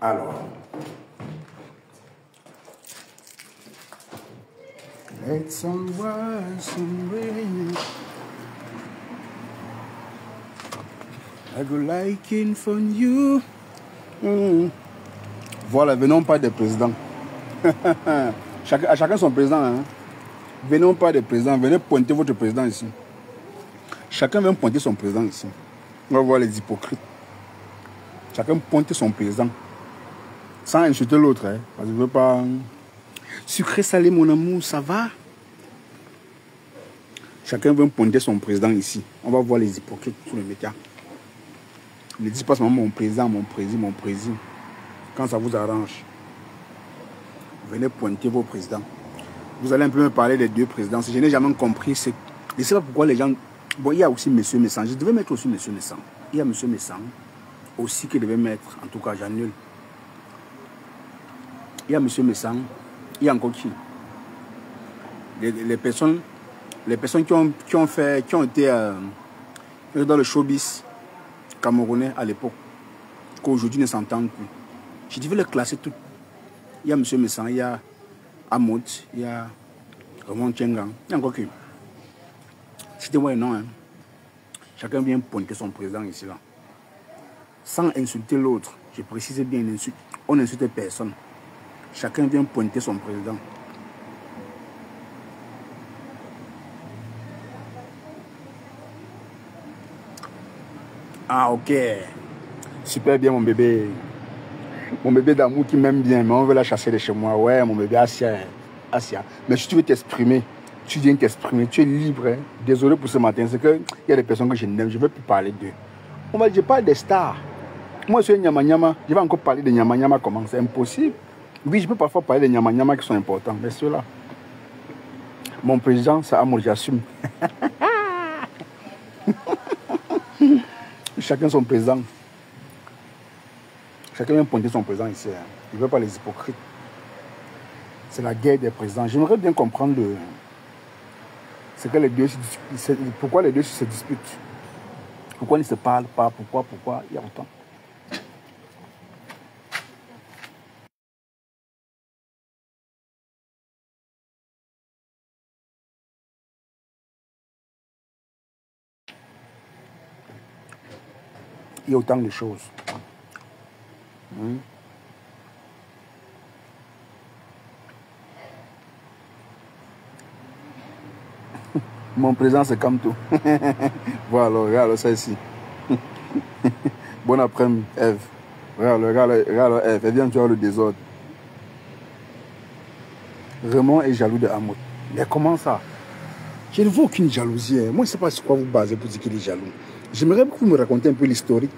Alors, let some wash some rain. I go liking from you. Voilà, venons pas des présidents. À chacun son président. Hein. Venons pas des présidents. Venez pointer votre président ici. Chacun vient pointer son président ici. On va voir les hypocrites. Chacun pointe son président. Sans insulter l'autre. Hein, parce que je veux pas... Sucré salé mon amour, ça va? Chacun vient pointer son président ici. On va voir les hypocrites sur les médias. Ne dites pas seulement mon président, mon président. Quand ça vous arrange, venez pointer vos présidents. Vous allez un peu me parler des deux présidents. Je n'ai jamais compris. Je ne sais pas pourquoi les gens... Bon, il y a aussi M. Messang. Je devais mettre aussi M. Messang. Il y a M. Messang aussi qui devait mettre. En tout cas, j'annule. Il y a M. Messang. Il y a encore qui? Les personnes qui ont été dans le showbiz camerounais à l'époque, qu'aujourd'hui ne s'entendent plus. Je devais les classer toutes. Il y a M. Messang, il y a Amot, il y a Ramon Tchengang, il y a encore qui? C'était moi et non. Hein. Chacun vient pointer son président ici là. Sans insulter l'autre. Je précise bien, on n'insulte personne. Chacun vient pointer son président. Ah ok. Super bien mon bébé. Mon bébé d'amour qui m'aime bien, mais on veut la chasser de chez moi. Ouais, mon bébé Asia. Mais si tu veux t'exprimer, tu viens t'exprimer, tu es libre. Hein. Désolé pour ce matin, c'est qu'il y a des personnes que je n'aime, je ne veux plus parler d'eux. On va dire, je parle des stars. Moi, je suis Nyama Nyama, je vais encore parler de Nyama Nyama comment? C'est impossible. Oui, je peux parfois parler de Nyama Nyama qui sont importants, mais ceux-là. Mon président, c'est Amour, j'assume. Chacun son président. Chacun vient pointer son président ici. Hein. Il ne veut pas les hypocrites. C'est la guerre des présidents. J'aimerais bien comprendre c'est que les deux, pourquoi les deux se disputent. Pourquoi ils ne se parlent pas. Pourquoi il y a autant. Il y a autant de choses. Mon président, c'est comme tout. Voilà, regarde ça ici. Bon après-midi, Eve. Regarde, Eve. Elle vient de voir le désordre. Raymond est jaloux de Amot. Mais comment ça? Je ne vois aucune jalousie. Hein. Moi, je ne sais pas sur quoi vous basez pour dire qu'il est jaloux. J'aimerais que vous me racontiez un peu l'historique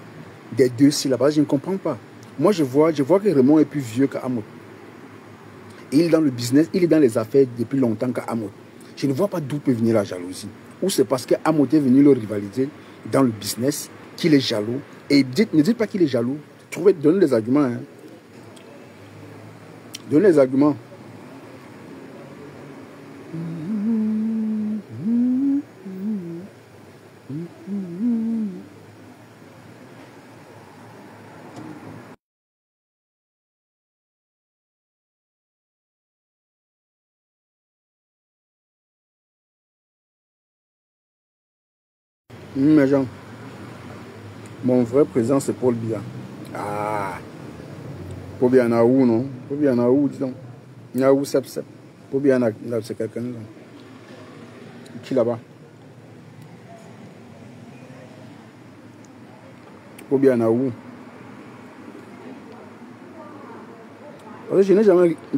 des deux syllabes. Je ne comprends pas. Moi, je vois que Raymond est plus vieux qu'Amot. Il est dans le business, il est dans les affaires depuis longtemps qu'Amot. Je ne vois pas d'où peut venir la jalousie. Ou c'est parce qu'Amot est venu le rivaliser dans le business, qu'il est jaloux. Et ne dites pas qu'il est jaloux. Donnez les arguments. Hein. Donnez les arguments. Mais Jean, mon vrai président c'est Paul Biya. Ah, Paul Biya na où non? Paul Biya na où dis donc? Na où sep. Paul Biya c'est quelqu'un là. Qui là-bas? Paul Biya na où? Je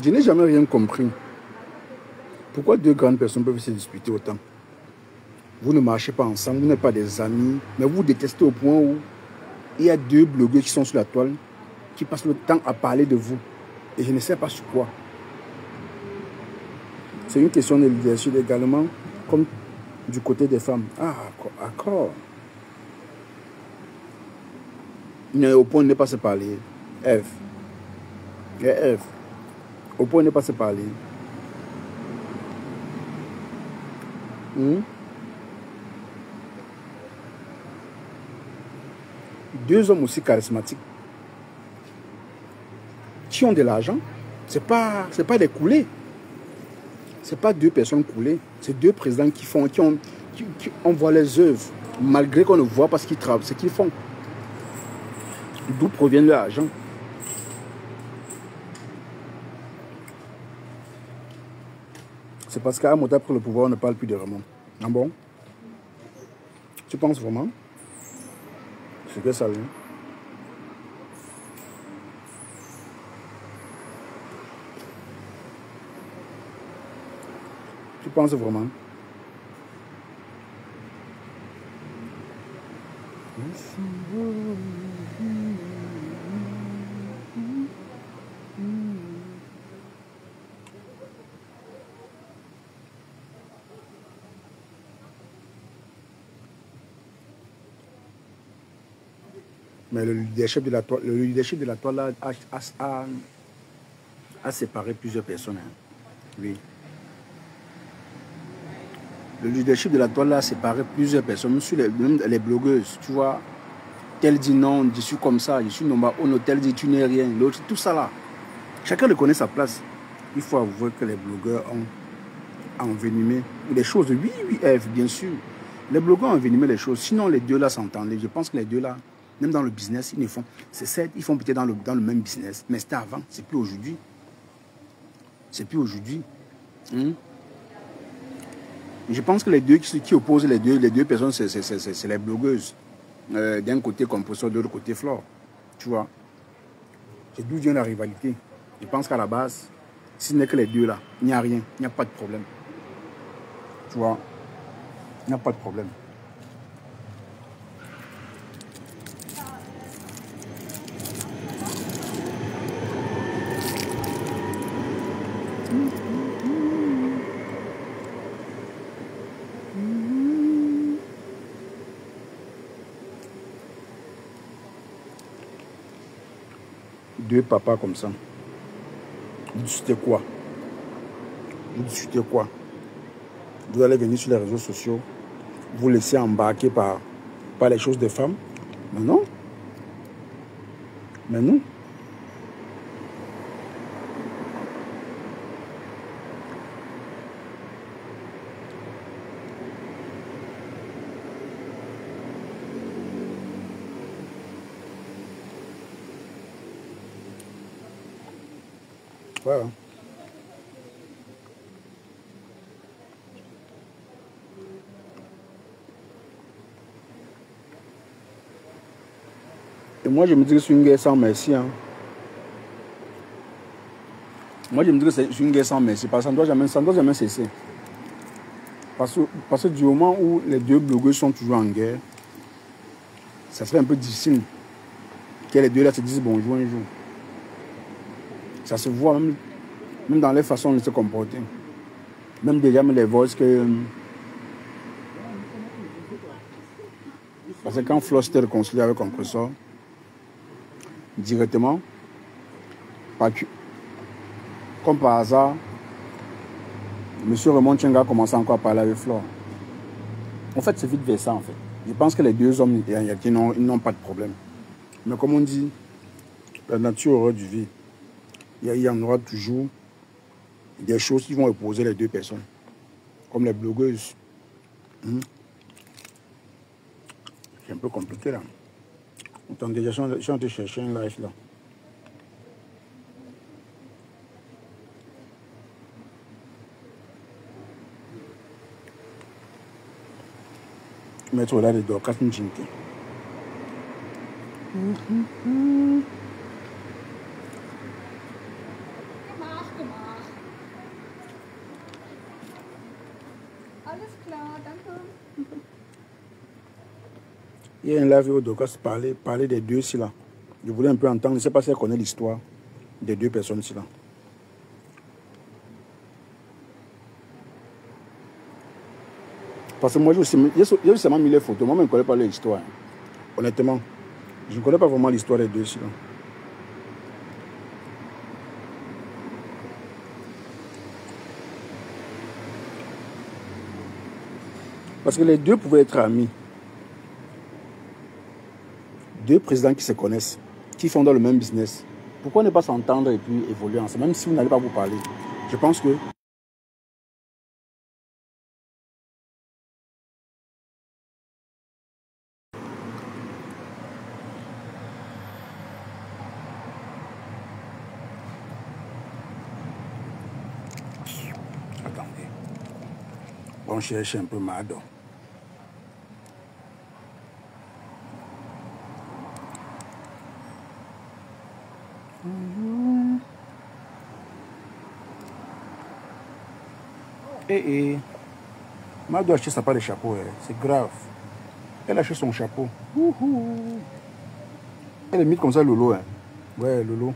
n'ai jamais rien compris. Pourquoi deux grandes personnes peuvent se disputer autant? Vous ne marchez pas ensemble, vous n'êtes pas des amis, mais vous détestez au point où il y a deux blogueurs qui sont sur la toile, qui passent le temps à parler de vous. Et je ne sais pas sur quoi. C'est une question de leadership également, comme du côté des femmes. Ah, d'accord. Au point de ne pas se parler. Eve. Au point de ne pas se parler. Deux hommes aussi charismatiques. qui ont de l'argent. C'est pas des coulés. C'est pas deux personnes coulées. C'est deux présidents qui envoient les œuvres, malgré qu'on ne voit pas ce qu'ils travaillent, ce qu'ils font. D'où provient leur argent. C'est parce qu'à Mota pour le pouvoir, on ne parle plus de Ramon. Ah bon? Tu penses vraiment? C'est que ça, hein? Tu penses vraiment? Mais le leadership de la toile là, a séparé plusieurs personnes. Hein. Oui. Le leadership de la toile là a séparé plusieurs personnes, même les blogueuses, tu vois. Tel dit non, je suis comme ça, je suis normal, oh, tel dit tu n'es rien, l'autre, tout ça là. Chacun connaît sa place. Il faut avouer que les blogueurs ont envenimé les choses. Oui, bien sûr. Les blogueurs ont envenimé les choses. Sinon, les deux là s'entendent. Je pense que les deux là, même dans le business, ils font peut-être dans le même business. Mais c'était avant, c'est plus aujourd'hui. C'est plus aujourd'hui. Je pense que les deux qui opposent les deux personnes, c'est les blogueuses. D'un côté Composteur, de l'autre côté Flore. Tu vois. C'est d'où vient la rivalité. Je pense qu'à la base, si ce n'est que les deux là, il n'y a rien, il n'y a pas de problème. Tu vois. Il n'y a pas de problème. Deux papas comme ça. Vous discutez quoi? Vous discutez quoi? Vous allez venir sur les réseaux sociaux, vous laissez embarquer par les choses des femmes? Mais non. Mais non. Voilà. Et moi, je me dis que c'est une guerre sans merci. Hein. Moi, je me dis que c'est une guerre sans merci. Parce que ça ne doit jamais cesser. Parce que du moment où les deux blogueurs sont toujours en guerre, ça serait un peu difficile que les deux là se disent bonjour un jour. Ça se voit même dans les façons de se comporter. Même déjà, les voices que... Parce que quand Flo s'était réconcilié avec Compressor, directement, comme par hasard, M. Raymond Tchenga a commencé encore à parler avec Flo. En fait, c'est vite vers ça, en fait. Je pense que les deux hommes, ils n'ont pas de problème. Mais comme on dit, la nature horreur du vie. Il y en aura toujours des choses qui vont opposer les deux personnes. Comme les blogueuses. C'est un peu compliqué là. Attendez, je suis en train de chercher un live là. Mettre là les Dorcas Njinke. Il y a un live où Dorcas parlait des deux ici là. Je voulais un peu entendre, je ne sais pas si elle connaît l'histoire des deux personnes ici là. Parce que moi, j'ai seulement mis les photos. Moi, je ne connais pas l'histoire. Honnêtement, je ne connais pas vraiment l'histoire des deux ici là. Parce que les deux pouvaient être amis. Deux présidents qui se connaissent, qui font dans le même business. Pourquoi ne pas s'entendre et puis évoluer ensemble, même si vous n'allez pas vous parler? Je pense que... Attendez. On cherche un peu Mado. Eh, Mado a acheté sa part de chapeau, c'est grave. Elle a acheté son chapeau. Elle est mise comme ça, Lolo. Hein. Ouais, Lolo.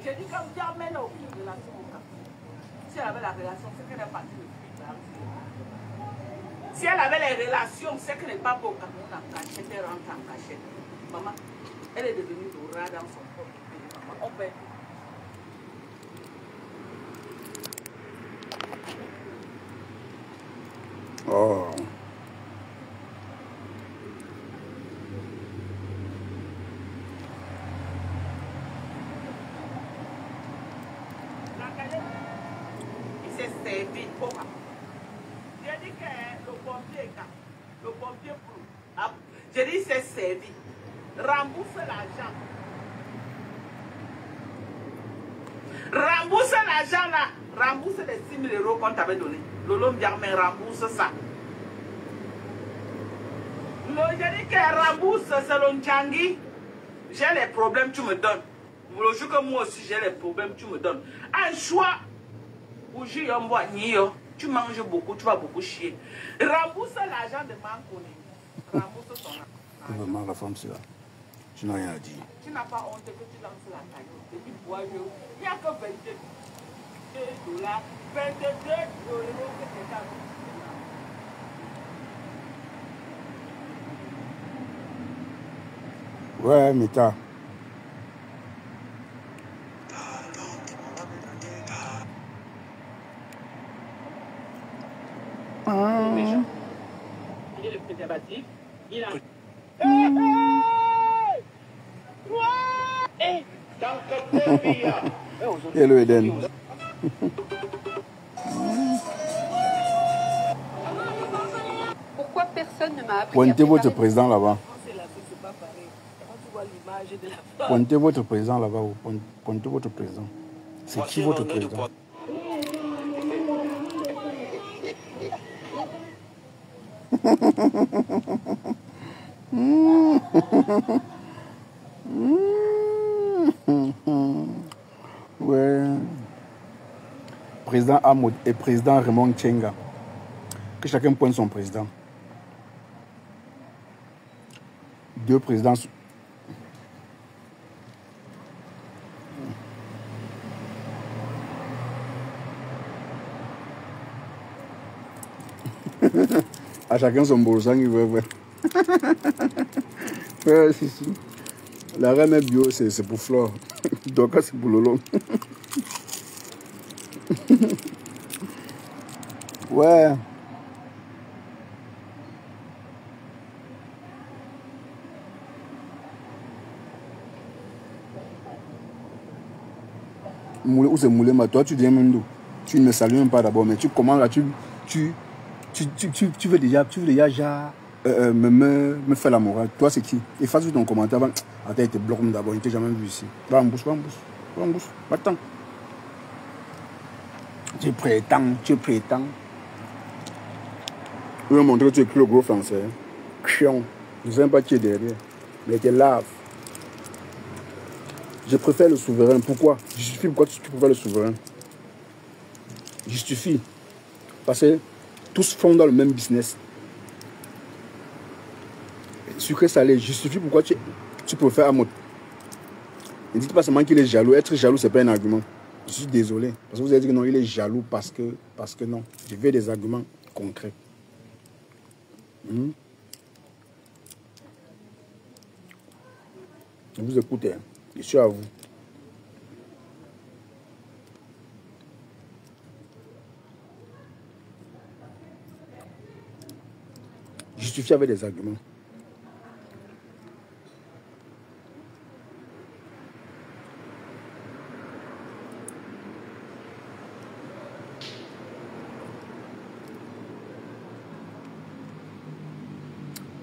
J'ai dit comme tu amènes aucune relation au cap. Si elle avait la relation, c'est qu'elle est partie de fuite. Si elle avait les relations, c'est qu'elle n'est pas beau Cameroun en cachette, elle rentre en cachette. Maman, elle est devenue Dora dans son propre pays. Maman, on perd. Oh. Il s'est servi. J'ai dit que le pompier pour. J'ai dit il s'est servi. Rembourse l'argent. Rembourse l'argent là. Rembourse les 6 000 € qu'on t'avait donné. Lolo Mbiarmé rembourse ça. J'ai dit qu'elle rembourse, c'est le Ntchangui. J'ai les problèmes, tu me donnes. Le jour que moi aussi j'ai les problèmes, tu me donnes. Un choix. Tu manges beaucoup, tu vas beaucoup chier. Rembourse l'argent de Mankouni. Rembourse son argent. Vraiment, la femme, c'est là. Tu n'as rien à dire. Tu n'as pas honte que tu lances la taille. Et puis, il n'y a que 22 $. 22 € que c'est ça. Ouais, mais t'as. Il est le préservatif. Il a. Hello Eden. Pourquoi personne ne m'a appris? Pointez votre président là-bas. C'est pas pareil. Quand tu vois l'image de la femme. Pointez votre président là-bas. Pointez votre président. C'est qui votre président? Ouais. Président Hamoud et président Raymond Tchenga. Que chacun pointe son président. Deux présidents. À chacun son bourgeon, il veut. Ouais, si, si. La reine est bio, c'est pour Flore. Donc, c'est pour Lolo. Ouais. Moulé, où c'est Moulé, mais toi, tu viens même d'où? Tu ne me salues même pas d'abord, mais tu commences là, tu veux déjà me faire la morale. Toi, c'est qui? Efface ton commentaire avant. Attends, il te bloque d'abord, il ne t'a jamais vu ici. Va en bouche, va en bouche. Va en bouche. Va-t'en. Tu prétends. Je vais montrer que tu écris le gros français. Chiant. Je ne sais même pas qui est derrière. Mais tu lave. Je préfère le souverain. Pourquoi? Justifie pourquoi tu préfères le souverain. Justifie. Parce que tous font dans le même business. Sucré salé, justifie pourquoi tu préfères Hamoud. Ne dites pas seulement qu'il est jaloux. Être jaloux, ce n'est pas un argument. Je suis désolé. Parce que vous avez dit que non, il est jaloux parce que non. Je veux des arguments concrets. Je vous écoute. Je suis à vous. Justifier avec des arguments.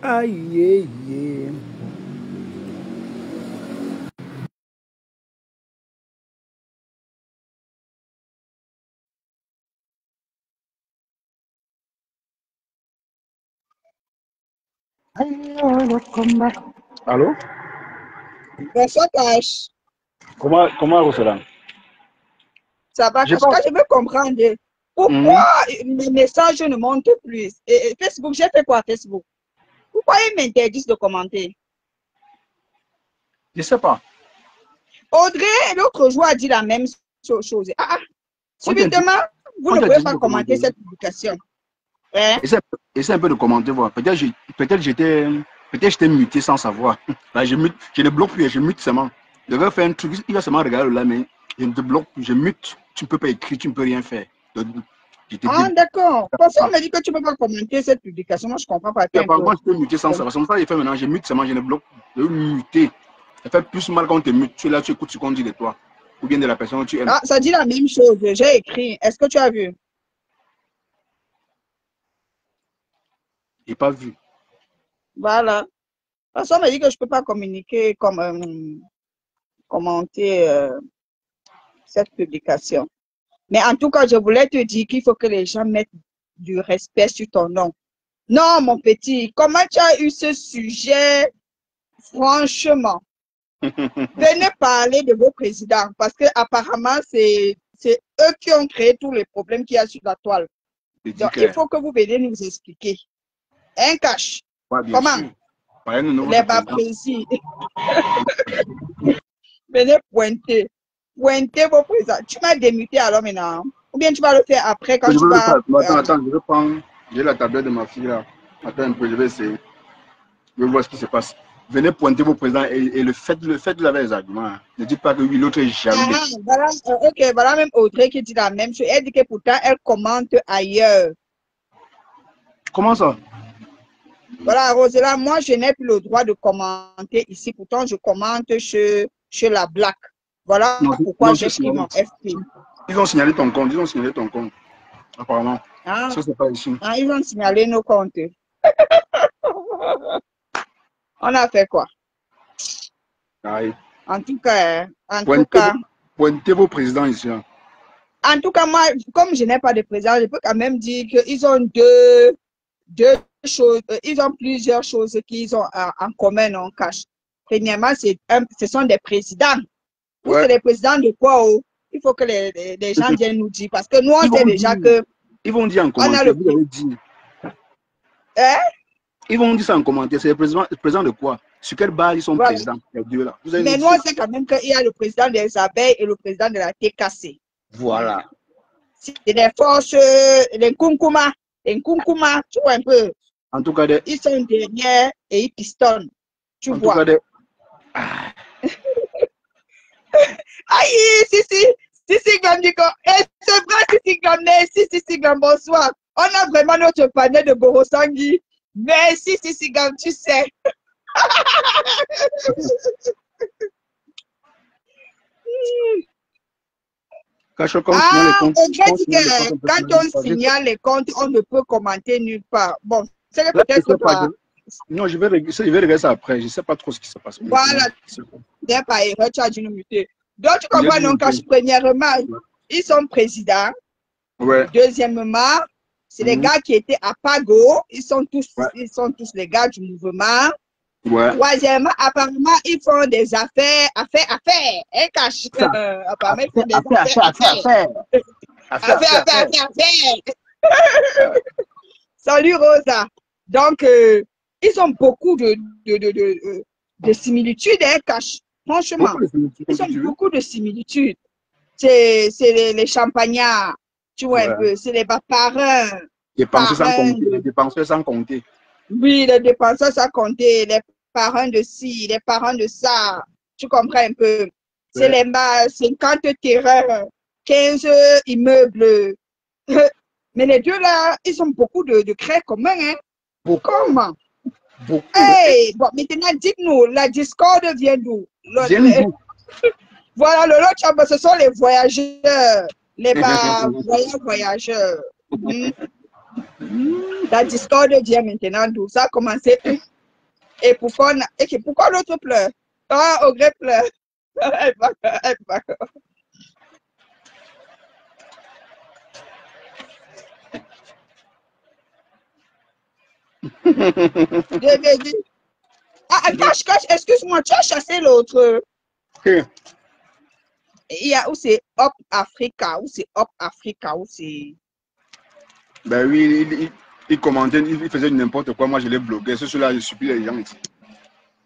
Aïe, aïe. Allô? Bonsoir, Cash. Comment Roseland? Ça va, J'ai parce pas. que je veux comprendre pourquoi mes messages ne montent plus. Et Facebook, j'ai fait quoi, Facebook? Pourquoi ils m'interdisent de commenter? Je sais pas. Audrey, l'autre jour, a dit la même chose. Subitement, vous On ne t'a pouvez dit pas de commenter commenter. cette publication. Hein? Essaie un peu de commenter, voir. Peut-être j'étais muté sans savoir. Là, je ne bloque plus, je mute seulement. Je vais faire un truc, il va seulement regarder là, mais je ne te bloque plus, je mute. Tu ne peux pas écrire, tu ne peux rien faire. Donc, je te dis. D'accord. Parce qu'on me dit que tu ne peux pas commenter cette publication. Moi, je ne comprends pas. Attends un peu. Moi, je peux muter sans savoir. C'est comme ça que je fais maintenant. Je mute seulement, je ne bloque plus. Je veux muter. Ça fait plus mal quand on te mute. Tu es là, tu écoutes ce qu'on dit de toi. Ou bien de la personne que tu aimes. Ça dit la même chose. J'ai écrit. Est-ce que tu as vu? Je n'ai pas vu. Voilà. Parce qu'on me dit que je ne peux pas communiquer commenter cette publication. Mais en tout cas, je voulais te dire qu'il faut que les gens mettent du respect sur ton nom. Non, mon petit, comment tu as eu ce sujet? Franchement, venez parler de vos présidents parce que apparemment c'est eux qui ont créé tous les problèmes qu'il y a sur la toile. Donc, il faut que vous veniez nous expliquer. Un cash. Ouais, bien Comment? sûr. Les bas précis. Venez pointer. Pointer vos présidents. Tu m'as démuté alors maintenant. Ou bien tu vas le faire après quand Je tu veux vas. Attends, je vais prendre. J'ai la tablette de ma fille là. Attends un peu, je vais essayer. Je vais voir ce qui se passe. Venez pointer vos présidents et le faites avec les arguments. Hein. Ne dites pas que oui, l'autre est jaloux. Voilà, ok, voilà même Audrey qui dit la même chose. Elle dit que pourtant elle commente ailleurs. Comment ça? Voilà, Rosela, moi je n'ai plus le droit de commenter ici. Pourtant, je commente chez la Black. Voilà pourquoi j'ai pris mon FP. Ils ont signalé ton compte. Ils ont signalé ton compte. Apparemment. Ça, c'est pas ici. Ils ont signalé nos comptes. On a fait quoi? Aïe. En tout cas, pointez vos présidents ici. Hein. En tout cas, moi, comme je n'ai pas de président, je peux quand même dire qu'ils ont deux choses, ils ont plusieurs choses qu'ils ont en commun, en cash. Premièrement, ce sont des présidents. Ou c'est des présidents de quoi? Il faut que les gens viennent nous dire. Parce que nous, on sait déjà que. Ils vont dire en commentaire. Vous avez dit. Hein? Ils vont dire ça en commentaire. C'est le président de quoi? Sur quelle base ils sont présidents? Les deux là. Mais nous, on sait quand même qu'il y a le président des abeilles et le président de la TKC. Voilà. C'est des forces, les Nkunkuma. Les Nkunkuma, tu vois un peu. En tout cas, ils sont derrière et ils pistonnent. Tu vois. En tout cas, aïe, si, Gamdiko. Et c'est vrai, si, Gam, bonsoir. On a vraiment notre panel de Borosangi. Mais si, Gam, tu sais. Quand on signale les comptes, on ne peut commenter nulle part. Bon, c'est peut-être que toi... Non, je vais regarder ça après. Je ne sais pas trop ce qui se passe. Voilà. N'est pas erreur, tu as dû nous muter. Donc, tu comprends, donc, premièrement, ils sont présidents. Ouais. Deuxièmement, c'est les gars qui étaient à Pago. Ils sont tous les gars du mouvement. Ouais. Troisièmement, apparemment, ils font des affaires. Un cash. Apparemment, ils font des affaires. Salut, Rosa. Donc, ils ont beaucoup de similitudes, hein, cash. Franchement, ils ont beaucoup de similitudes. C'est les champagnards, tu vois un peu. C'est les parrains. Dépenseurs sans compter. Oui, les dépenseurs sans compter. Les parrains de ci, les parrains de ça. Tu comprends un peu. C'est les 50 terrains, 15 immeubles. Mais les deux là, ils ont beaucoup de traits communs. Hein. Beaucoup. Comment? Beaucoup. Hey, bon, maintenant, dites-nous, la discorde vient d'où? Vient d'où? Voilà, le lot, ce sont les voyageurs, les voyageurs. La discorde vient maintenant d'où? Ça a commencé où? Et pourquoi l'autre pleure? Ah, Audrey pleure. Elle va. Je vais dire. Ah, cache, excuse-moi, tu as chassé l'autre. Il y a où c'est Hop Africa, où c'est. Ben oui, il commentait, il faisait n'importe quoi. Moi, je l'ai bloqué. Cela, je supplie les gens ici.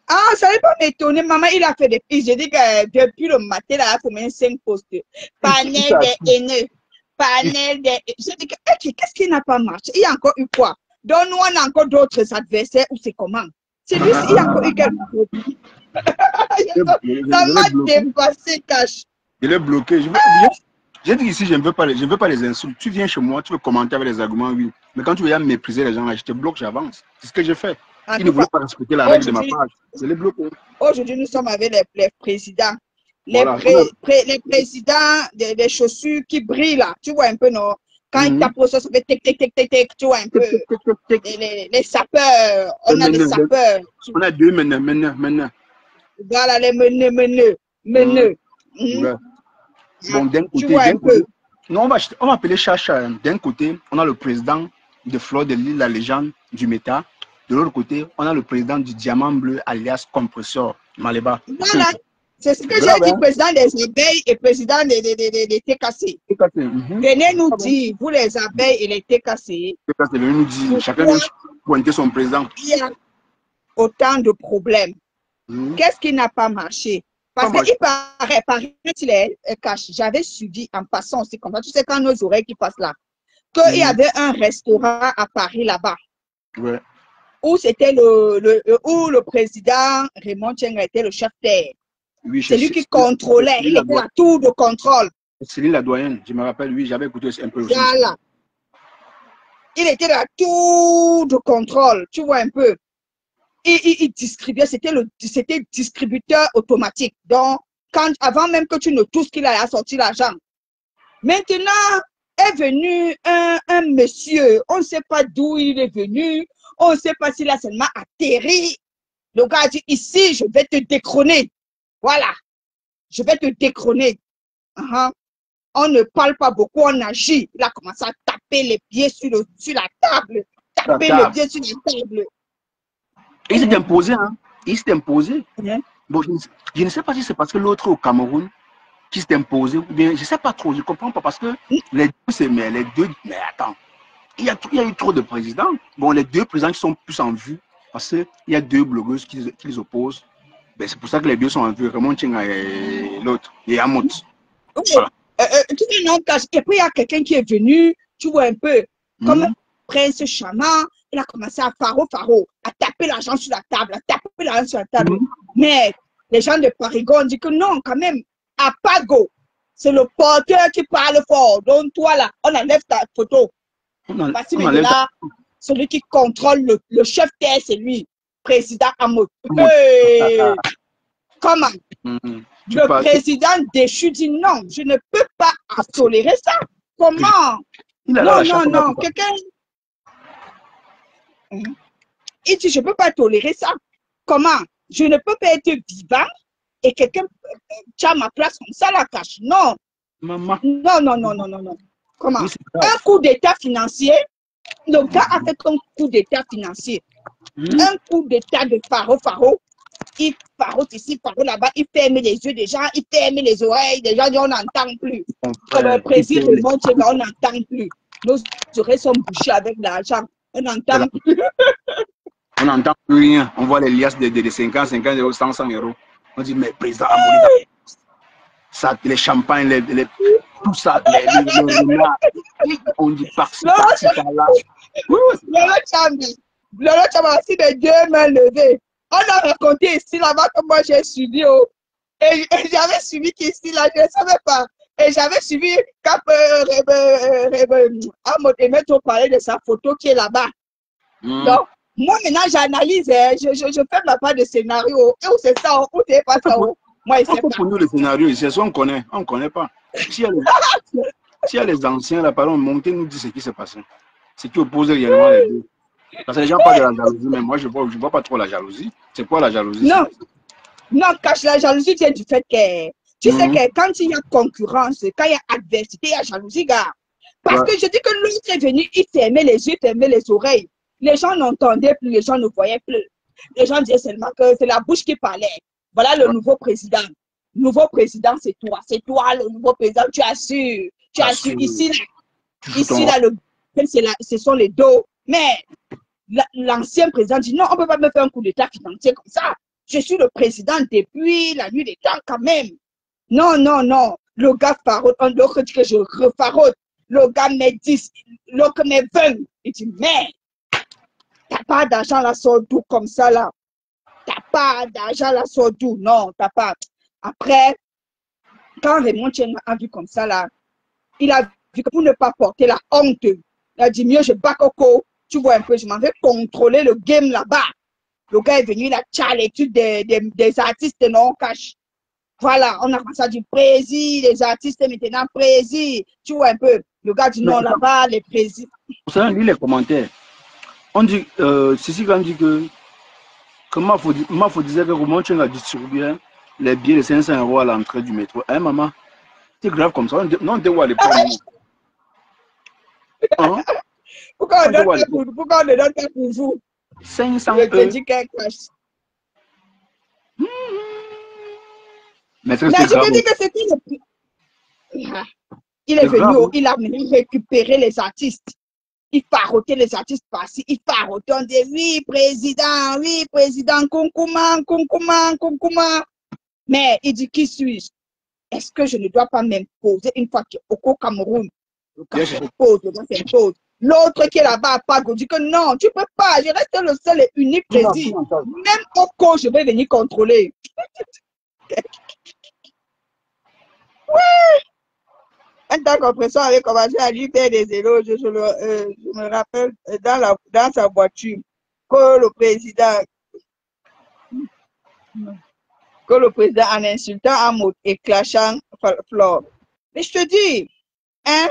Ah, ça ne va pas m'étonner. Maman, il a fait des pistes. J'ai dit que depuis le matin, il a combien 5 postes. Panel des haineux. J'ai dit que, qu'est-ce qui n'a pas marché? Il y a encore eu quoi? Donc, nous, on a encore d'autres adversaires ou c'est comment? C'est lui, il y a encore eu quelque chose. Ça m'a dépassé, cache. Je l'ai bloqué. J'ai dit ici, je ne veux pas les insultes. Tu viens chez moi, tu veux commenter avec les arguments, oui. Mais quand tu veux mépriser les gens, là, je te bloque, j'avance. C'est ce que j'ai fait. Ils ne voulaient pas respecter la règle de ma page. Je l'ai bloqué. Aujourd'hui, nous sommes avec les présidents. Voilà. Les présidents des chaussures qui brillent là. Tu vois un peu, non? Quand ils tapent au sol, ça fait tic, tic, tic, tic, tic. Tu vois un peu. Les sapeurs. On a les sapeurs. On a deux maintenant. Voilà, les meneux. Bon, d'un côté, non, on va appeler Chacha. D'un côté, on a le président de Fleur de l'île, la légende du méta. De l'autre côté, on a le président du Diamant Bleu, alias Compresseur, Maléba. Voilà, c'est ce que j'ai dit, président des abeilles et président des TKC. Venez nous dire, vous les abeilles et les TKC. Venez nous dire, chacun vient pointer son président. Il y a autant de problèmes. Qu'est-ce qui n'a pas marché? Parce qu'il paraît, j'avais suivi en passant aussi comme ça, tu sais, quand nos oreilles qui passent là, qu'il y avait un restaurant à Paris là-bas. Ouais. Où c'était où le président Raymond Tchenga était le chef terre. Oui, c'est lui qui contrôlait, il était la tour de contrôle. C'est lui la doyenne, je me rappelle, oui, j'avais écouté un peu aussi. Voilà. Il était la tour de contrôle, tu vois un peu. Il distribuait, c'était distributeur automatique. Donc, avant même que tu ne touches qu'il a sorti l'argent. Maintenant, est venu un monsieur, on ne sait pas d'où il est venu, on ne sait pas s'il a seulement atterri. Le gars a dit, ici, je vais te détrôner. Voilà, je vais te détrôner. On ne parle pas beaucoup, on agit. Il a commencé à taper les pieds sur la table. Taper les pieds sur la table. Et il s'est imposé, hein. Il s'est imposé. Bon, je ne sais pas si c'est parce que l'autre au Cameroun qui s'est imposé, ou bien je ne sais pas trop, je ne comprends pas parce que les deux, mais attends, il y a eu trop de présidents. Bon, les deux présidents qui sont plus en vue, parce qu'il y a deux blogueuses qui les opposent. Ben, c'est pour ça que les deux sont en vue, Raymond Tchenga et l'autre, et Amot. Voilà. Et puis il y a quelqu'un qui est venu, tu vois un peu, comme un prince charmant, il a commencé à faro, à taper l'argent sur la table, Mais les gens de Parigon ont dit que non, quand même, à Pago, c'est le porteur qui parle fort. Donc toi là, on enlève ta photo. Là, celui qui contrôle le chef terre, c'est lui, président Amot. Hey, comment? Le président déchu dit non, je ne peux pas tolérer ça. Comment? Non, quelqu'un. Il dit, je ne peux pas tolérer ça. Comment? Je ne peux pas être vivant et quelqu'un tient ma place comme ça, la cache. Non. Maman. Non. Comment? Un coup d'état financier. Le gars a fait un coup d'état financier. Un coup d'état de faro. Il farote ici, farote là-bas, il ferme les yeux des gens, il ferme les oreilles des gens, on n'entend plus. Comme le président de monde, on n'entend plus. Nos oreilles sont bouchées avec l'argent, on n'entend plus. On n'entend plus rien. On voit les liasses de 50 euros, 100 euros. On dit, mais président, ça, les champagnes, tout ça, on dit par-ci, par-là. Lolo Chamba aussi de deux mains levées. On a raconté ici là-bas que moi j'ai suivi. Et j'avais suivi qu'ici là, je ne savais pas. Et j'avais suivi quand Amot parlait de sa photo qui est là-bas. Donc, Moi, maintenant, j'analyse, hein, je fais ma part de scénario. Et où c'est ça, où c'est pas ça. Moi, il On sait peut pas. pour nous le scénario, c'est ça, on ne connaît pas. S'il y a les anciens, là, pardon, montez nous dire ce qui s'est passé. Ce qui oppose réellement les deux. Parce que les gens parlent de la jalousie, mais moi, je vois pas trop la jalousie. C'est quoi la jalousie? Non, non, cache la jalousie vient du fait que, tu sais que quand il y a concurrence, quand il y a adversité, il y a jalousie, gars. Parce que je dis que l'autre est venu, il fermait les yeux, fermait les oreilles. Les gens n'entendaient plus, les gens ne voyaient plus. Les gens disaient seulement que c'est la bouche qui parlait. Voilà le nouveau président. Le nouveau président, c'est toi le nouveau président, tu as su. Tu as su, ici, là, ce sont les dos. Mais l'ancien président dit non, on ne peut pas me faire un coup d'état financier comme ça. Je suis le président depuis la nuit des temps quand même. Non, non, non. Le gars faraude, l'autre dit que je refaraude. Le gars met 10, l'autre met 20. Il dit, mais, t'as pas d'argent là, sort d'où comme ça là. T'as pas d'argent là, sort d'où. Non, t'as pas. Après, quand Raymond Tcheng a vu comme ça là, il a vu que pour ne pas porter la honte, il a dit, mieux je bats Coco. Tu vois un peu, je m'en vais contrôler le game là-bas. Le gars est venu, il a tchal l'étude des artistes non cash. Voilà, on a commencé à dire président, les artistes maintenant président. Tu vois un peu, le gars dit non là-bas, les présidents. Vous savez, lire les commentaires. On dit, Cécile quand dit que Mafo disait que Raymond Tcheng a distribué les billets de 500 € à l'entrée du métro. Hein, maman? C'est grave comme ça. Non, on dévoile les pommes. Hein? Pourquoi on ne donne pas pour vous? 500 je te dis quelque chose. Mais je te dis que c'était le... Il est venu, il a venu récupérer les artistes. Il farotait les artistes par-ci, il farotait, on dit oui, président, Kunkuman. Mais il dit, qui suis-je? Est-ce que je ne dois pas m'imposer une fois qu'au Cameroun, le gars s'impose. L'autre qui est là-bas à Pago dit que non, tu ne peux pas, je reste le seul et unique président. Même au cours, je vais venir contrôler. Oui! Un temps compresseur avait commencé à lui faire des éloges. Je me rappelle dans sa voiture que le président en insultant Amoud et clashant Flore. Mais je te dis, hein,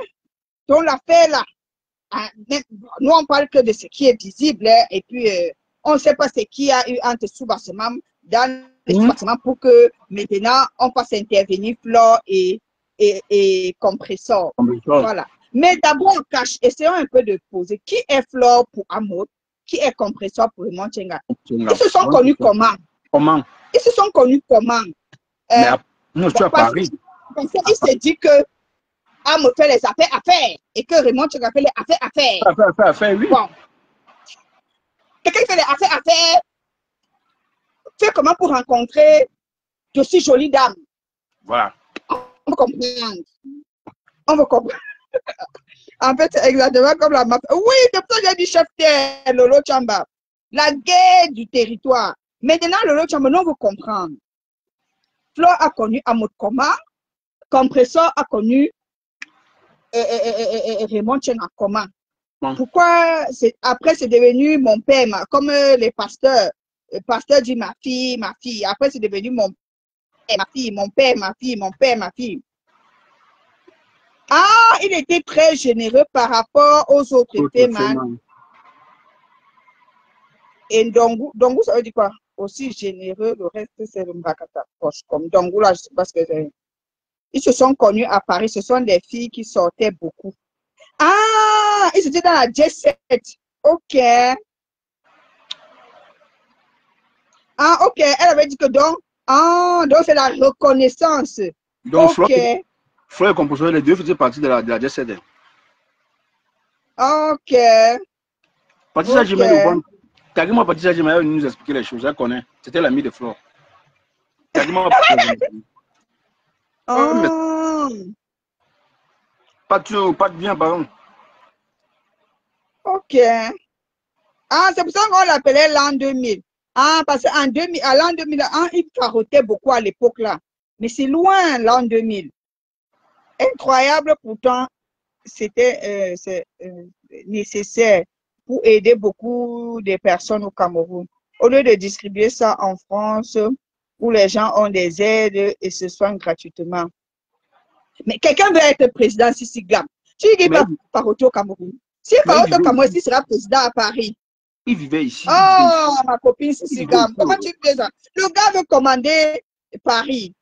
ton affaire là, hein, nous on parle que de ce qui est visible hein, et puis on ne sait pas ce qu'il y a eu entre sous-bassements dans les sous-bassements pour que maintenant on fasse intervenir Flore et compresseur. Voilà. Mais d'abord, essayons un peu de poser. Qui est Flore pour Amoud? Qui est compresseur pour Raymond Tcheng? Ils se sont connus comment? Ils se sont connus comment? Non, tu as Paris. Il s'est dit que Amoud fait les affaires et que Raymond Tcheng fait les affaires. Oui. Bon. Quelqu'un fait les affaires, fait comment pour rencontrer de si jolies dames? Voilà. On va comprendre. En fait, c'est exactement comme la mafia. Oui, c'est pour ça que j'ai dit chef terre, Lolo Chamba. La guerre du territoire. Maintenant, Lolo Chamba, nous, on veut comprendre. Flore a connu Amoud comment? Compresseur a connu Raymond Tcheng comment? Pourquoi après c'est devenu mon père, comme les pasteurs. Le pasteur dit ma fille. Après, c'est devenu mon père, ma fille. Ah, il était très généreux par rapport aux autres femmes. Et Ndongo, ça veut dire quoi? Aussi généreux, le reste, c'est le Mbakata. Comme Ndongo, là, je ne sais pas ce que c'est. Ils se sont connus à Paris. Ce sont des filles qui sortaient beaucoup. Ah, ils étaient dans la jet set. Ok. Ah, ok. Elle avait dit que donc c'est la reconnaissance. Donc, ok. Flore et compositeur, les deux faisaient partie de la jet set. Ok. Patricia Jimé, Kagima Patricia Jimé est venue nous expliquer les choses. Elle connaît. C'était l'ami de Flore. Kagima pas de bien, pardon. Ok. Ah, c'est pour ça qu'on l'appelait l'an 2000. Ah, parce qu'en 2000, à l'an 2000, il carotait beaucoup à l'époque là. Mais c'est loin l'an 2000. Incroyable, pourtant, c'était nécessaire beaucoup aidé beaucoup de personnes au Cameroun. Au lieu de distribuer ça en France, où les gens ont des aides et se soignent gratuitement. Mais quelqu'un veut être président Sissi Gam. Tu dis qu'il va paroter au Cameroun. S'il parote au Cameroun, il sera président à Paris. Il vivait ici. Oh, ma copine Sissi Gam. Comment tu fais ça? Le gars veut commander Paris.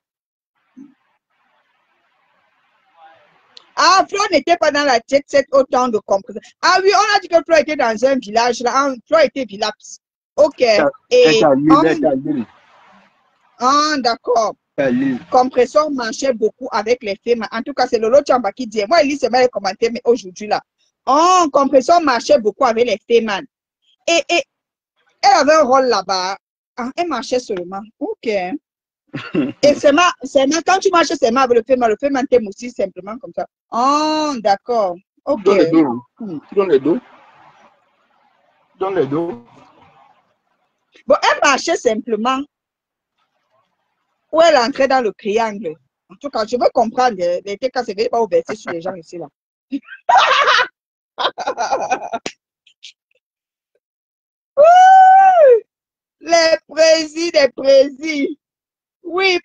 Ah, Flo n'était pas dans la jet set autant de compresseurs. Ah oui, on a dit que Flo était dans un village là. Flo était Vilaps. Ok. Et ah, d'accord. Compresseur marchait beaucoup avec les femmes. En tout cas, c'est Lolo Chamba qui dit. Moi, il lit seulement les commentaires, mais aujourd'hui là. Oh, compresseur marchait beaucoup avec les femmes. Et elle avait un rôle là-bas. Ah, elle marchait seulement. Ok. Et seulement, quand tu marches seulement avec le féminin t'aime aussi simplement comme ça. Oh, d'accord. Ok. Dans les dos. Dans les dos. Dans les dos. Bon, elle marchait simplement. Où elle entrait dans le triangle. En tout cas, je veux comprendre. Les cas, c'est pas ouvert sur les gens ici là. Les présidents. Oui,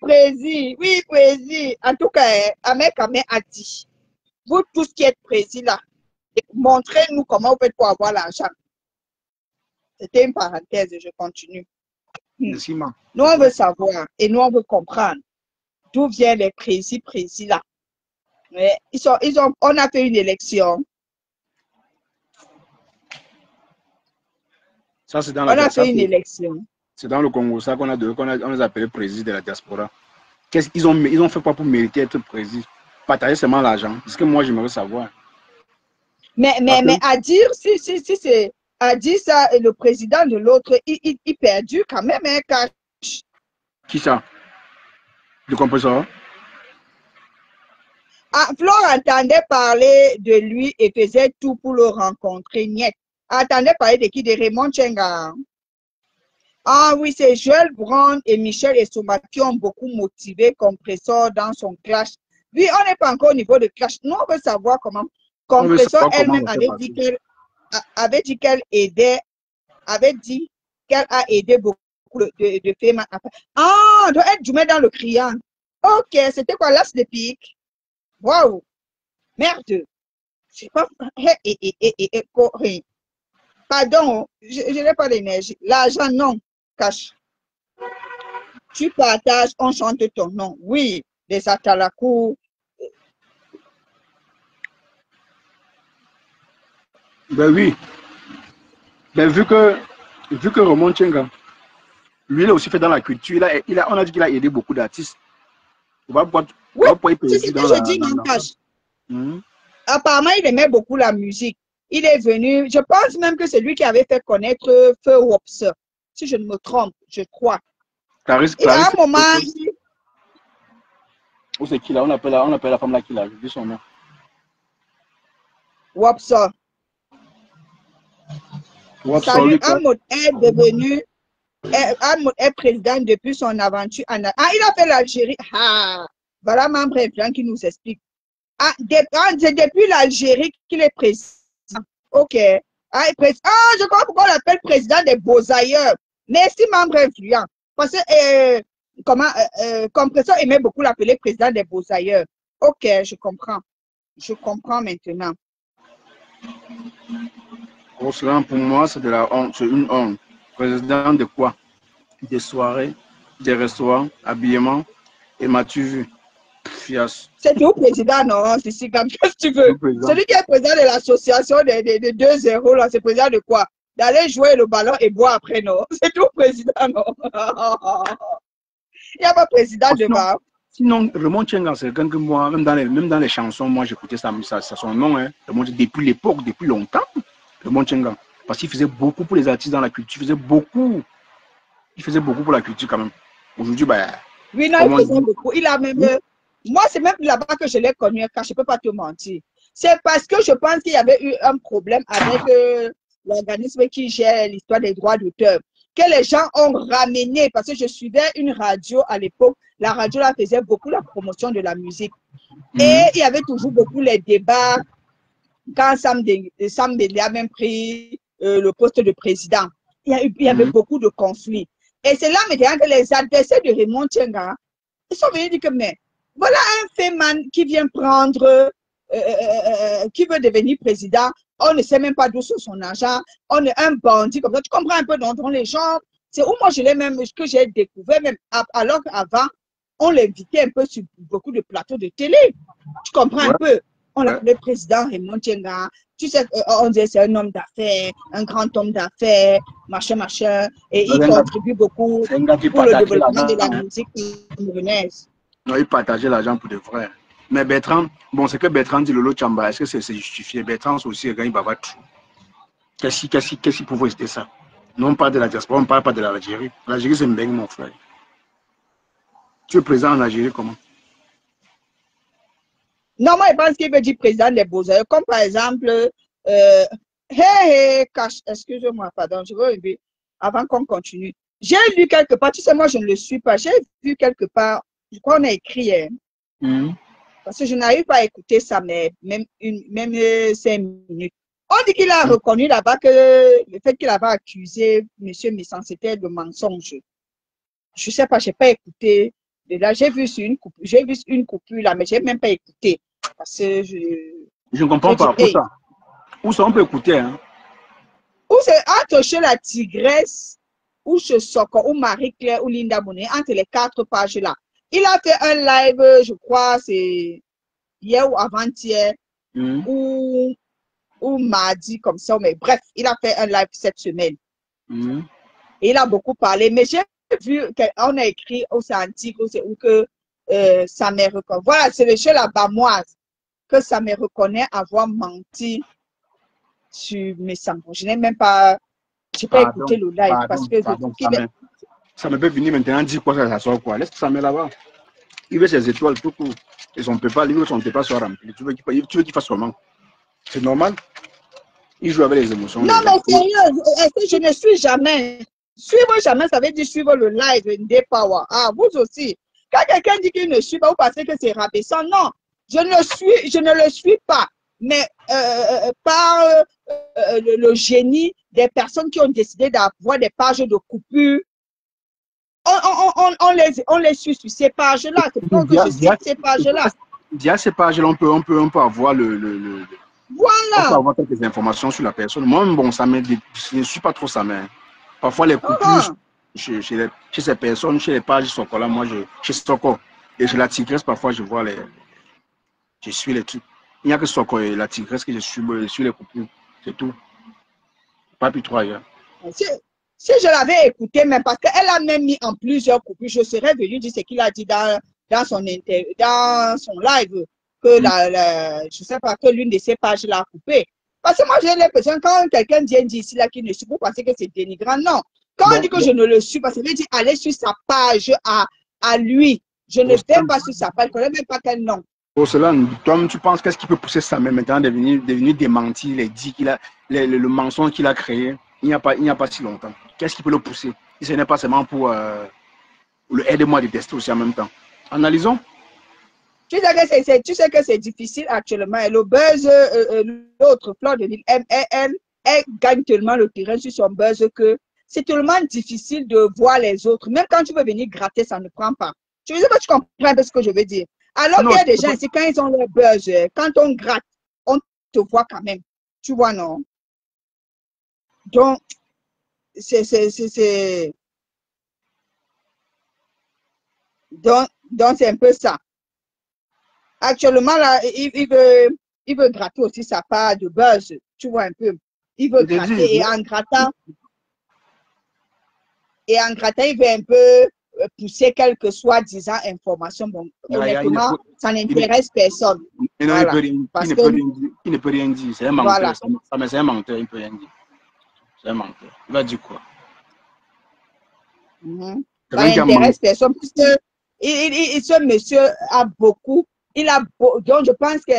président. En tout cas, Ahmed Kamé a dit, vous tous qui êtes président là, montrez-nous comment vous faites pour avoir l'argent. C'était une parenthèse, je continue. Nous, on veut savoir et nous, on veut comprendre d'où viennent les présidents là. On a fait une élection. Ça, c'est dans la on a fait une élection. C'est dans le Congo, ça qu'on on les appelait président de la diaspora. Ils ont fait quoi pour mériter être président? Partager seulement l'argent. C'est ce que moi, j'aimerais savoir. Mais à dire, si c'est à dire ça, le président de l'autre, il perdu quand même un cash. Qui ça? Le compresseur? Ah, Flore entendait parler de lui et faisait tout pour le rencontrer. Niet. Entendait parler de qui? De Raymond Chenga. Ah oui, c'est Joël Brown et Michel Essouma qui ont beaucoup motivé Compressor dans son clash. Oui, on n'est pas encore au niveau de clash. Nous, on veut savoir comment. Compressor elle-même avait dit qu'elle aidait, qu'elle a aidé beaucoup de femmes. Ah, doit être Djoumé dans le criant. Ok, c'était quoi l'as de pique? Waouh! Merde! Je sais pas. Pardon, je n'ai pas d'énergie. L'argent, non. Cash. Tu partages, on chante ton nom. Oui, les Atalakou. Ben oui. Ben vu que Ramon Chenga, lui, il a aussi fait dans la culture. On a dit qu'il a aidé beaucoup d'artistes. Oui, c'est ce que je dis, non, Cash. Apparemment, il aimait beaucoup la musique. Il est venu, je pense même que c'est lui qui avait fait connaître Feu Wops. Si je ne me trompe, je crois. Clarisse, et à un moment... Où c'est qui là? On appelle la femme là qui l'a, j'ai vu son nom. Wops. Salut, Ahmed est devenu... Ahmed est président depuis son aventure en... Ah, il a fait l'Algérie. Ah, voilà membre influent qui nous explique. Ah, c'est depuis l'Algérie qu'il est président. Ok. Ah, je crois qu'on l'appelle président des beaux-ailleurs. Merci, membre influent. Parce que, Compressor aimait beaucoup l'appeler président des beaux-ailleurs. Ok, je comprends. Je comprends maintenant. Pour moi, c'est de la honte. C'est une honte. Président de quoi? Des soirées, des restaurants, habillement. Et m'as-tu vu? Fias. C'est tout président, non? C'est comme qu'est-ce que tu veux? Celui qui est président de l'association des 2-0, là, c'est président de quoi? D'aller jouer le ballon et boire après, non? C'est tout président, non? Il n'y a pas président devant. Sinon, Raymond Chenga, c'est quelqu'un que moi, même dans les chansons, moi, j'écoutais son nom, hein. Depuis l'époque, depuis longtemps, Raymond Chenga. Parce qu'il faisait beaucoup pour les artistes dans la culture. Il faisait beaucoup pour la culture quand même. Aujourd'hui, bah. Oui, non, il faisait beaucoup. Il a même. Moi, c'est même là-bas que je l'ai connu, car je ne peux pas te mentir. C'est parce que je pense qu'il y avait eu un problème avec l'organisme qui gère l'histoire des droits d'auteur, que les gens ont ramené, parce que je suivais une radio à l'époque, la radio là faisait beaucoup la promotion de la musique. Et il y avait toujours beaucoup les débats, quand Sam Deli a même pris le poste de président. Il y avait beaucoup de conflits. Et c'est là maintenant que les adversaires de Raymond Tchenga, ils sont venus dire que, mais voilà un féman qui vient prendre, qui veut devenir président, on ne sait même pas d'où sont son argent, on est un bandit comme ça. Tu comprends un peu dont les gens, c'est où moi je l'ai même, que j'ai découvert, même alors qu'avant, on l'invitait un peu sur beaucoup de plateaux de télé. Tu comprends un peu? On l'appelait président Raymond Tchenga. Tu sais, on disait c'est un homme d'affaires, un grand homme d'affaires, machin, machin. Et il contribue beaucoup pour le développement de la musique camerounaise. Non, il partageait l'argent pour de vrai. Mais Bertrand, bon, c'est que Bertrand dit Lolo Tchamba, est-ce que c'est justifié? Bertrand aussi, il va tout. Qu'est-ce qu'il pouvait rester ça? Non, on parle de la diaspora, on ne parle pas de l'Algérie. L'Algérie, c'est Mbeng, mon frère. Tu es présent en Algérie comment? Non, moi, je pense qu'il veut dire président des Beaux-Arts. Comme par exemple, excusez-moi, pardon, je veux revenir avant qu'on continue. J'ai lu quelque part, tu sais, moi, je ne le suis pas. J'ai vu quelque part, je crois qu'on a écrit, parce que je n'arrive pas à écouter ça, mais même 5 minutes. On dit qu'il a reconnu là-bas que le fait qu'il avait accusé M. Messan, c'était de mensonge. Je ne sais pas, je n'ai pas écouté. Et là, j'ai vu une coupure là, mais je n'ai même pas écouté. Parce que je ne comprends pas. Où ça? Où ça on peut écouter? Hein? Où c'est entre chez la Tigresse, ou chez Soko, ou Marie-Claire, ou Linda Monet, entre les 4 pages là. Il a fait un live, je crois, c'est hier ou avant-hier, ou mardi, comme ça. Mais bref, il a fait un live cette semaine. Et il a beaucoup parlé. Mais j'ai vu qu'on a écrit au Santique, où que ça me reconnaît. Voilà, c'est le chez la Bamoise que ça me reconnaît avoir menti sur mes samples. Je n'ai même pas, j'ai pas écouté le live parce que ça me peut venir maintenant dire quoi ça sort quoi. Laisse ça met là-bas. Il veut ses étoiles tout court. Et son PayPal, il veut son PayPal soit rempli. Tu veux qu'il fasse comment? C'est normal. Il joue avec les émotions. Non, mais sérieux, je ne suis jamais. Suivre jamais, ça veut dire suivre le live de Power. Ah, vous aussi. Quand quelqu'un dit qu'il ne suit pas, vous pensez que c'est rabaissant. Non, je ne le suis pas. Mais par le génie des personnes qui ont décidé d'avoir des pages de coupure, on les suit sur ces pages-là. C'est pour que je cite ces pages-là. Via ces pages-là, on peut avoir Voilà. On peut avoir quelques informations sur la personne. Moi, bon, je ne suis pas trop sa main. Parfois, les coupures chez ces personnes, chez les pages Soko, là, moi, chez Soko et chez la Tigresse, parfois, je vois je suis les trucs. Il n'y a que Soko et la Tigresse que je suis les coupures. C'est tout. Pas plus trop ailleurs. Si je l'avais écouté, même parce qu'elle a même mis en plusieurs coupures, je serais venu dire ce qu'il a dit dans son live, que je ne sais pas, que l'une de ces pages l'a coupé. Parce que moi, j'ai l'impression, quand quelqu'un dit ici, là, qu'il ne suit pas, parce que c'est dénigrant, non. Quand on dit que je ne le suis pas, ça veut dire aller sur sa page à lui. Je ne vais pas sur sa page, je ne connais même pas quel nom. Pour cela, toi, tu penses qu'est-ce qui peut pousser ça même maintenant de venir démentir le mensonge qu'il a créé il n'y a pas si longtemps? Qu'est-ce qui peut le pousser? Si ce n'est pas seulement pour le aide-moi de tester aussi en même temps. Analysons. Tu sais que c'est difficile actuellement. Et le buzz, l'autre Fleur de Lille, elle gagne tellement le terrain sur son buzz que c'est tellement difficile de voir les autres. Même quand tu veux venir gratter, ça ne prend pas. Je ne sais pas si tu comprends un peu ce que je veux dire. Alors qu'il y a des gens, c'est quand ils ont leur buzz, quand on gratte, on te voit quand même. Tu vois, non? Donc, donc c'est un peu ça. Actuellement, là, il veut gratter aussi sa part de buzz. Tu vois un peu. Il veut gratter et en grattant, il veut un peu pousser quelques soi-disant informations. Bon, honnêtement, ça n'intéresse personne. Il ne peut rien dire. C'est un menteur. Voilà. C'est un menteur, il ne peut rien dire. C'est un menteur. Il va dire quoi? Ça n'intéresse personne. Puisque ce monsieur a beaucoup. Donc, je pense que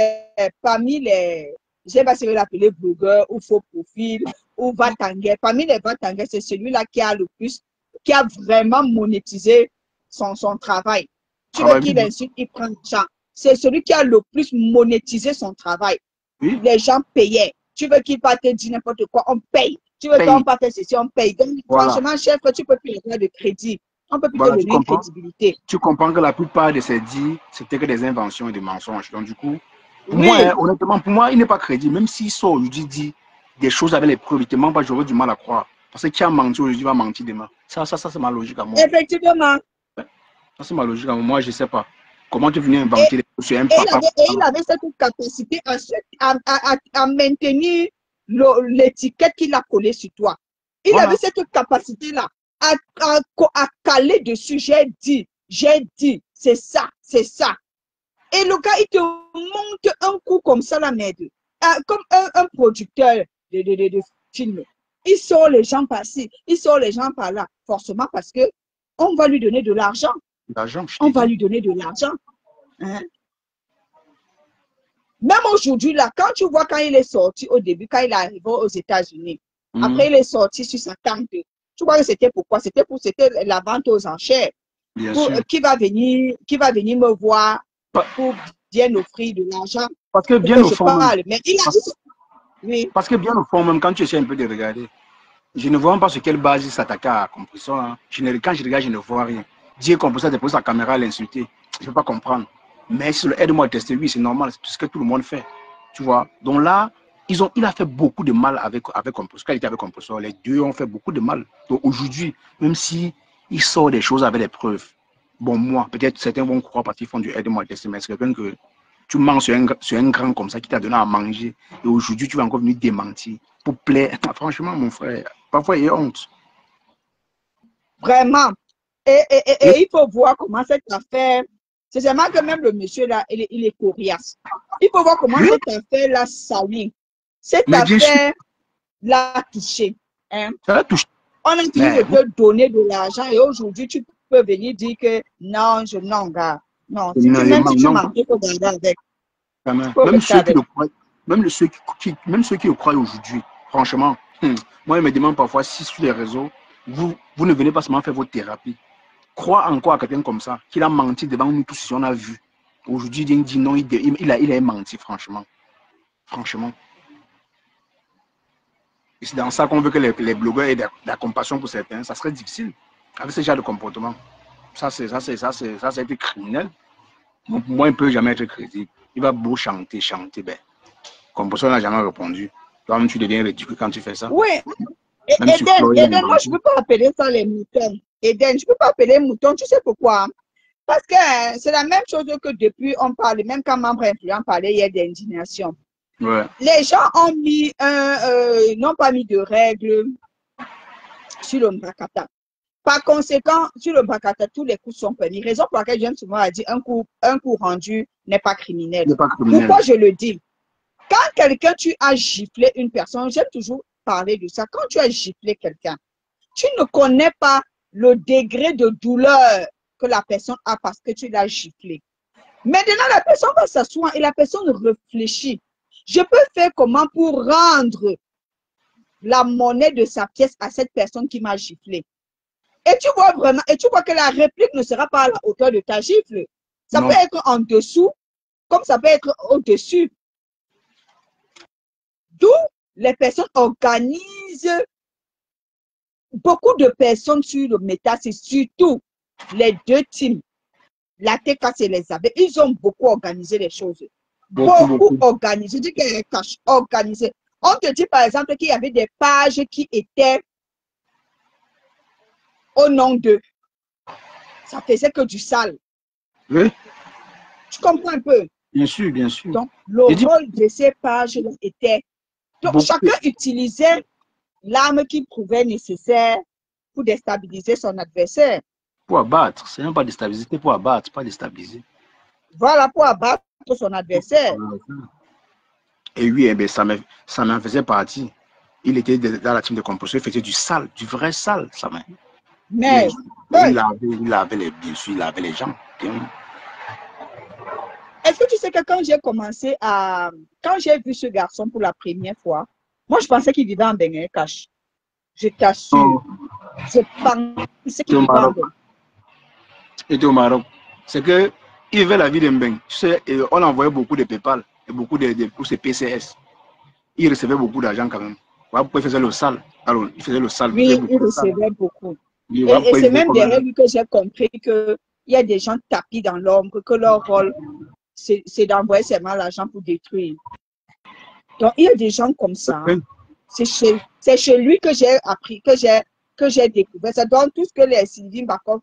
parmi les, je ne sais pas si vous l'appelez blogueur ou faux profil ou Vatangais, parmi les Vatangais, c'est celui-là qui a le plus, qui a vraiment monétisé son travail. Tu veux qu'il insulte, il prend le champ. C'est celui qui a le plus monétisé son travail. Oui. Les gens payaient. Tu veux qu'il va te dire n'importe quoi, on paye. Tu veux paye. qu'on pas faire ceci, on paye. Donc, Voilà. franchement, chef, tu peux plus avoir de crédit. On peut plus Voilà, te tu donner une comprends? crédibilité. Tu comprends que la plupart de ces dits, c'était que des inventions et des mensonges. Donc, du coup, pour moi, Oui, hein, honnêtement, pour moi, il n'est pas crédible. Même s'il sort aujourd'hui, dit des choses avec les preuves, il te ment pas, j'aurais du mal à croire. Parce que qui a menti aujourd'hui va mentir demain. Ça c'est ma logique à moi. effectivement. Ça, c'est ma logique à moi. Moi, je ne sais pas. Comment tu es venu Et, inventer des choses sur un et papa? il avait cette capacité à maintenir l'étiquette qu'il a collée sur toi. Il Voilà. avait cette capacité-là à caler dessus. J'ai dit, c'est ça, c'est ça. Et le gars, il te monte un coup comme ça, la merde. Comme un producteur de film. Il sort les gens par-ci, il sort les gens par-là. Forcément parce que on va lui donner de l'argent. L'argent, je On t'ai va dit. lui donner de l'argent. Hein? Même aujourd'hui, là, quand tu vois quand il est sorti au début, quand il est arrivé aux États-Unis, après il est sorti sur sa tente, tu vois que c'était pourquoi? C'était la vente aux enchères. Bien sûr. Qui va venir me voir pour bien offrir de l'argent Parce que pour bien que au je fond, même, parle. Mais il a dit, oui, parce que bien au fond, même quand tu essaies un peu de regarder, je ne vois même pas sur quelle base il s'attaque à Compressor. Hein. Quand je regarde, je ne vois rien. Dire Compressor dépose sa caméra à l'insulter, je ne peux pas comprendre. Mais sur le aide-moi à tester, oui, c'est normal, c'est tout ce que tout le monde fait. Tu vois. Donc là, il a fait beaucoup de mal avec Compressor. Quand il était avec Compressor, les deux ont fait beaucoup de mal. Donc aujourd'hui, même si il sort des choses avec des preuves, bon, moi, peut-être certains vont croire parce qu'ils font du aide-moi à tester, mais c'est quelqu'un que tu mens sur un grand comme ça qui t'a donné à manger et aujourd'hui tu vas encore venir démentir pour plaire. Franchement, mon frère, parfois il a honte. vraiment. Et il faut voir comment cette affaire, c'est seulement que même le monsieur là, il est coriace. Il faut voir comment cette affaire là s'allie. Cette Mais bien sûr, affaire l'a touché. Hein? ça la touche. On a toujours de te donner de l'argent et aujourd'hui tu peux venir dire que non, non, gars. Non, même si tu manques, il faut garder avec. Même ceux qui le croient, même ceux qui le croient aujourd'hui, franchement, moi, je me demande parfois si sur les réseaux, vous ne venez pas seulement faire votre thérapie. Croire encore à quelqu'un comme ça, qu'il a menti devant nous tous, si on a vu. Aujourd'hui, il dit non, il a menti, franchement. Franchement. Et c'est dans ça qu'on veut que les blogueurs aient de la compassion pour certains. Ça serait difficile avec ce genre de comportement. Ça, c'est être criminel. Donc, pour moi, il ne peut jamais être crédible. Il va beau chanter, ben, comme personne n'a jamais répondu. Toi-même, tu deviens ridicule quand tu fais ça. Oui. Même si Eden, moi, je ne peux pas appeler ça les moutons. Eden, je ne peux pas appeler moutons. Tu sais pourquoi? Parce que c'est la même chose que depuis, on parle, même quand membre influent parlait, il y a d'indignation. Ouais. Les gens ont mis n'ont pas mis de règles sur le Mbakata. Par conséquent, sur le Mbakata, tous les coups sont permis. Raison pour laquelle j'aime souvent dire un coup rendu n'est pas criminel. Pourquoi je le dis? Quand quelqu'un, tu as giflé une personne, j'aime toujours parler de ça. Quand tu as giflé quelqu'un, tu ne connais pas le degré de douleur que la personne a parce que tu l'as giflé. Maintenant, la personne va s'asseoir et la personne réfléchit. Je peux faire comment pour rendre la monnaie de sa pièce à cette personne qui m'a giflé. Et tu vois vraiment, et tu vois que la réplique ne sera pas à la hauteur de ta gifle. Ça peut être en dessous, comme ça peut être au-dessus. D'où les personnes organisent, beaucoup de personnes sur le méta, c'est surtout les deux teams, la TKC et les abeilles, ils ont beaucoup organisé les choses. Beaucoup organisé. Je dis qu'il y a cash organisé. On te dit par exemple qu'il y avait des pages qui étaient au nom d'eux. Ça faisait que du sale. Oui. Tu comprends un peu? Bien sûr, bien sûr. Donc, le rôle de ces pages-là était... Donc, chacun utilisait l'arme qu'il trouvait nécessaire pour déstabiliser son adversaire. Pour abattre. C'est même pas déstabiliser, c'était pour abattre, pas déstabiliser. Voilà, pour abattre son adversaire. Et oui, eh ça m'en faisait partie. Il était dans la team de composition, il faisait du sale, du vrai sale, ça m'a. Mais il lavait les gens. Est-ce que tu sais que quand j'ai commencé à... Quand j'ai vu ce garçon pour la première fois, moi, je pensais qu'il vivait en Bénin Cash. Je t'assure. Je pensais qu'il vivait en Bénin. Il était au Maroc. C'est qu'il vivait la vie d'un Bénin. Tu sais, on envoyait beaucoup de PayPal et beaucoup de PCS. Il recevait beaucoup d'argent quand même. Pourquoi il faisait le sale? Alors, il faisait le sale. Oui, il recevait beaucoup. Oui, Et c'est même derrière lui que j'ai compris qu'il y a des gens tapis dans l'ombre, que leur rôle, c'est d'envoyer seulement l'argent pour détruire. Donc, il y a des gens comme ça. C'est chez lui que j'ai appris, que j'ai découvert ça. Donc, tout ce que les Sylvie Bakov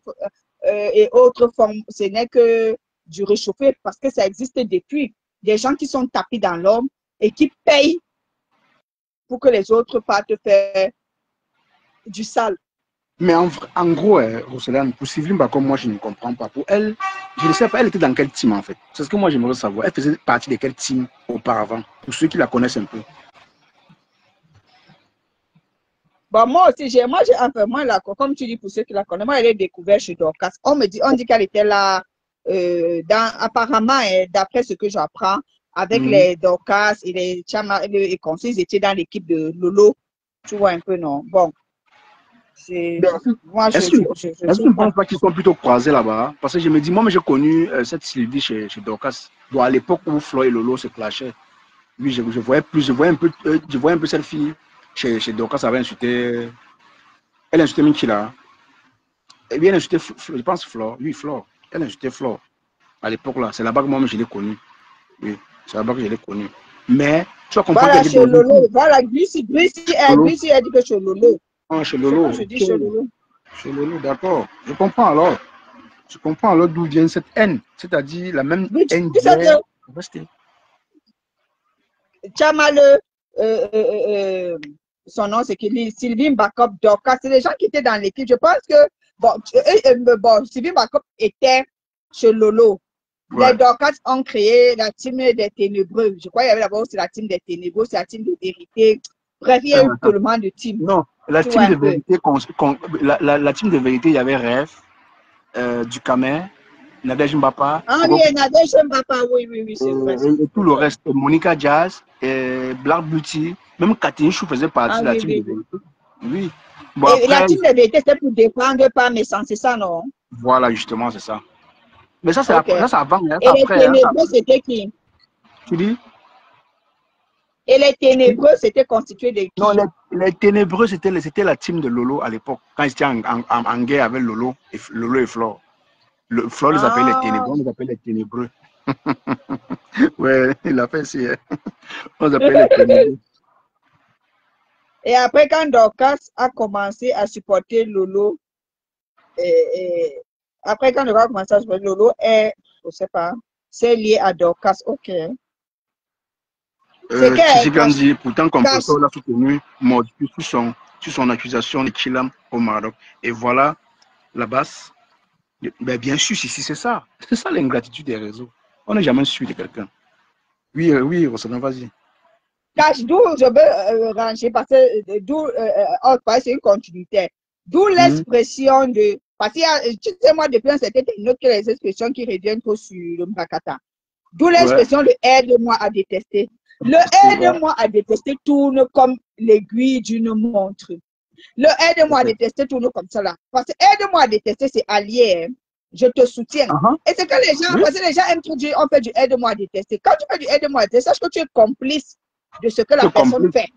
et autres font, ce n'est que du réchauffé parce que ça existe depuis. Des gens qui sont tapis dans l'ombre et qui payent pour que les autres partent faire du sale. Mais en gros, Roselane, pour Sylvie Bakov, moi, je ne comprends pas. Pour elle, je ne sais pas, elle était dans quel team en fait. C'est ce que moi, j'aimerais savoir. Elle faisait partie de quel team auparavant, pour ceux qui la connaissent un peu. Bon, moi aussi, comme tu dis, pour ceux qui la connaissent, moi, elle est découverte chez Dorcas. On dit qu'elle était là, apparemment, d'après ce que j'apprends, avec les Dorcas et les Chama et les conseils, ils étaient dans l'équipe de Lolo. Tu vois un peu, non? Bon. Moi, est-ce que tu ne penses pas qu'ils sont plutôt croisés là-bas? Parce que je me dis, moi, j'ai connu cette Sylvie chez Dorcas. Bon, à l'époque où Flo et Lolo se clashaient. Oui, je voyais un peu cette fille chez Dorcas, elle insultait Minkila. Et bien, elle insultait, je pense, Flore. Oui, Flore. Elle insultait Flore. À l'époque, là, c'est là-bas que moi, je l'ai connue. Oui, c'est là-bas que je l'ai connue. Mais, tu vas comprendre. Voilà, chez Lolo. Voilà, Grissi, elle dit que chez Lolo. Ah, chez Lolo. Je dis chez Lolo. Chez Lolo, d'accord. Je comprends alors. Je comprends alors d'où vient cette haine. C'est-à-dire la même haine d'hier. Tchamal, son nom c'est Sylvie Bakov Dorcas. C'est les gens qui étaient dans l'équipe. Je pense que, bon, Sylvie Bakov était chez Lolo. Ouais. Les Dorcas ont créé la team des ténébreux. Je crois qu'il y avait d'abord aussi la team des ténébreux, c'est la team de vérité. Bref, il y a eu tellement de teams. Non, la team de vérité, la team de vérité, il y avait Rêve, Ducamer, Nadège Mbapa. Ah oui, Nadège Mbapa, oui, c'est vrai. Et tout le reste, Monica Jazz, Black Beauty, même Catherine Chou faisait partie de la team de vérité. Oui. Bon, et après, la team de vérité, c'est pour défendre par naissance, c'est ça, non? Voilà, justement, c'est ça. Mais ça, c'est avant. Hein, et après, les ténébreux, c'était qui? Tu dis? Et les ténébreux, c'était constitué de qui? Non, les ténébreux, c'était la team de Lolo à l'époque, quand ils étaient en guerre avec Lolo et Flore. Flore les appelait les ténébreux, on les appelle les ténébreux. Ouais, il a fait aussi. Hein. On les appelle les ténébreux. Et après, quand Dorcas a commencé à supporter Lolo, après, quand Dorcas a commencé à supporter Lolo, je ne sais pas, c'est lié à Dorcas, ok. Titi Gandhi, pourtant comme professeur l'a soutenu, mort sur son accusation de Chilam au Maroc. Et voilà la base. Ben, bien sûr, si c'est ça. C'est ça l'ingratitude des réseaux. On n'est jamais sûr de quelqu'un. Oui, Rossana, vas-y. D'où je veux ranger, parce que c'est une continuité. D'où l'expression de. Parce que tu sais, moi, depuis un certain temps, il y a les expressions qui reviennent trop sur le Mbakata. D'où l'expression de aide-moi à détester. Le aide-moi à détester tourne comme l'aiguille d'une montre. Le aide-moi à détester tourne comme ça là. Parce que aide-moi à détester, c'est allié. Hein. Je te soutiens. Et c'est que les gens, parce que les gens aiment trop dire, on fait du aide-moi à détester. Quand tu fais du aide-moi à détester, sache que tu es complice de ce que la personne fait.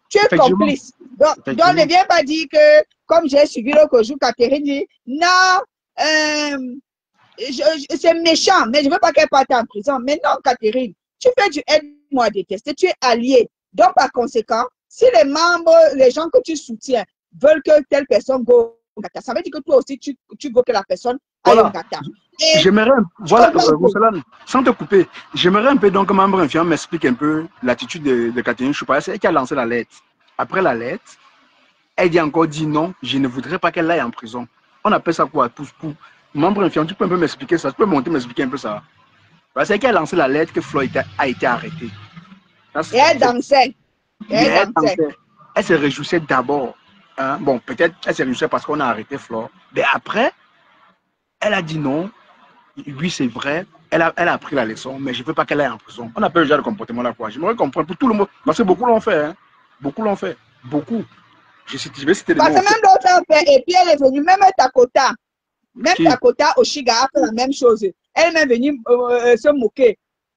Tu es complice. Donc, ne viens pas dire que, comme j'ai suivi l'autre jour, Catherine dit, non, c'est méchant, mais je ne veux pas qu'elle parte en prison. Mais non, Catherine, tu fais du aide-moi à détester, tu es allié. Donc, par conséquent, si les membres, les gens que tu soutiens veulent que telle personne go au Gata, ça veut dire que toi aussi, tu veux que la personne aille au Gata. J'aimerais, voilà, Roselane, sans te couper, j'aimerais un peu donc membre infirme m'explique un peu l'attitude de Catherine Choupa. C'est elle qui a lancé la lettre. Après la lettre, elle a encore dit non, je ne voudrais pas qu'elle aille en prison. On appelle ça quoi? Pour membre infirme, tu peux un peu m'expliquer ça? Tu peux monter m'expliquer un peu ça? C'est elle qui a lancé la lettre que Floyd a été arrêté. Et elle dansait. Elle se réjouissait d'abord. Hein? Bon, peut-être elle se réjouissait parce qu'on a arrêté Flore. Mais après, elle a dit non. Oui, c'est vrai. Elle a appris la leçon, mais je ne veux pas qu'elle aille en prison. On appelle déjà le comportement là quoi. J'aimerais comprendre pour tout le monde. Parce que beaucoup l'ont fait. Hein? Beaucoup l'ont fait. Beaucoup. Je vais citer des mots. Parce que même d'autres ont fait. Et puis elle est venue, même Takota. Même Takota Oshiga a fait la même chose. Elle est même venue se moquer.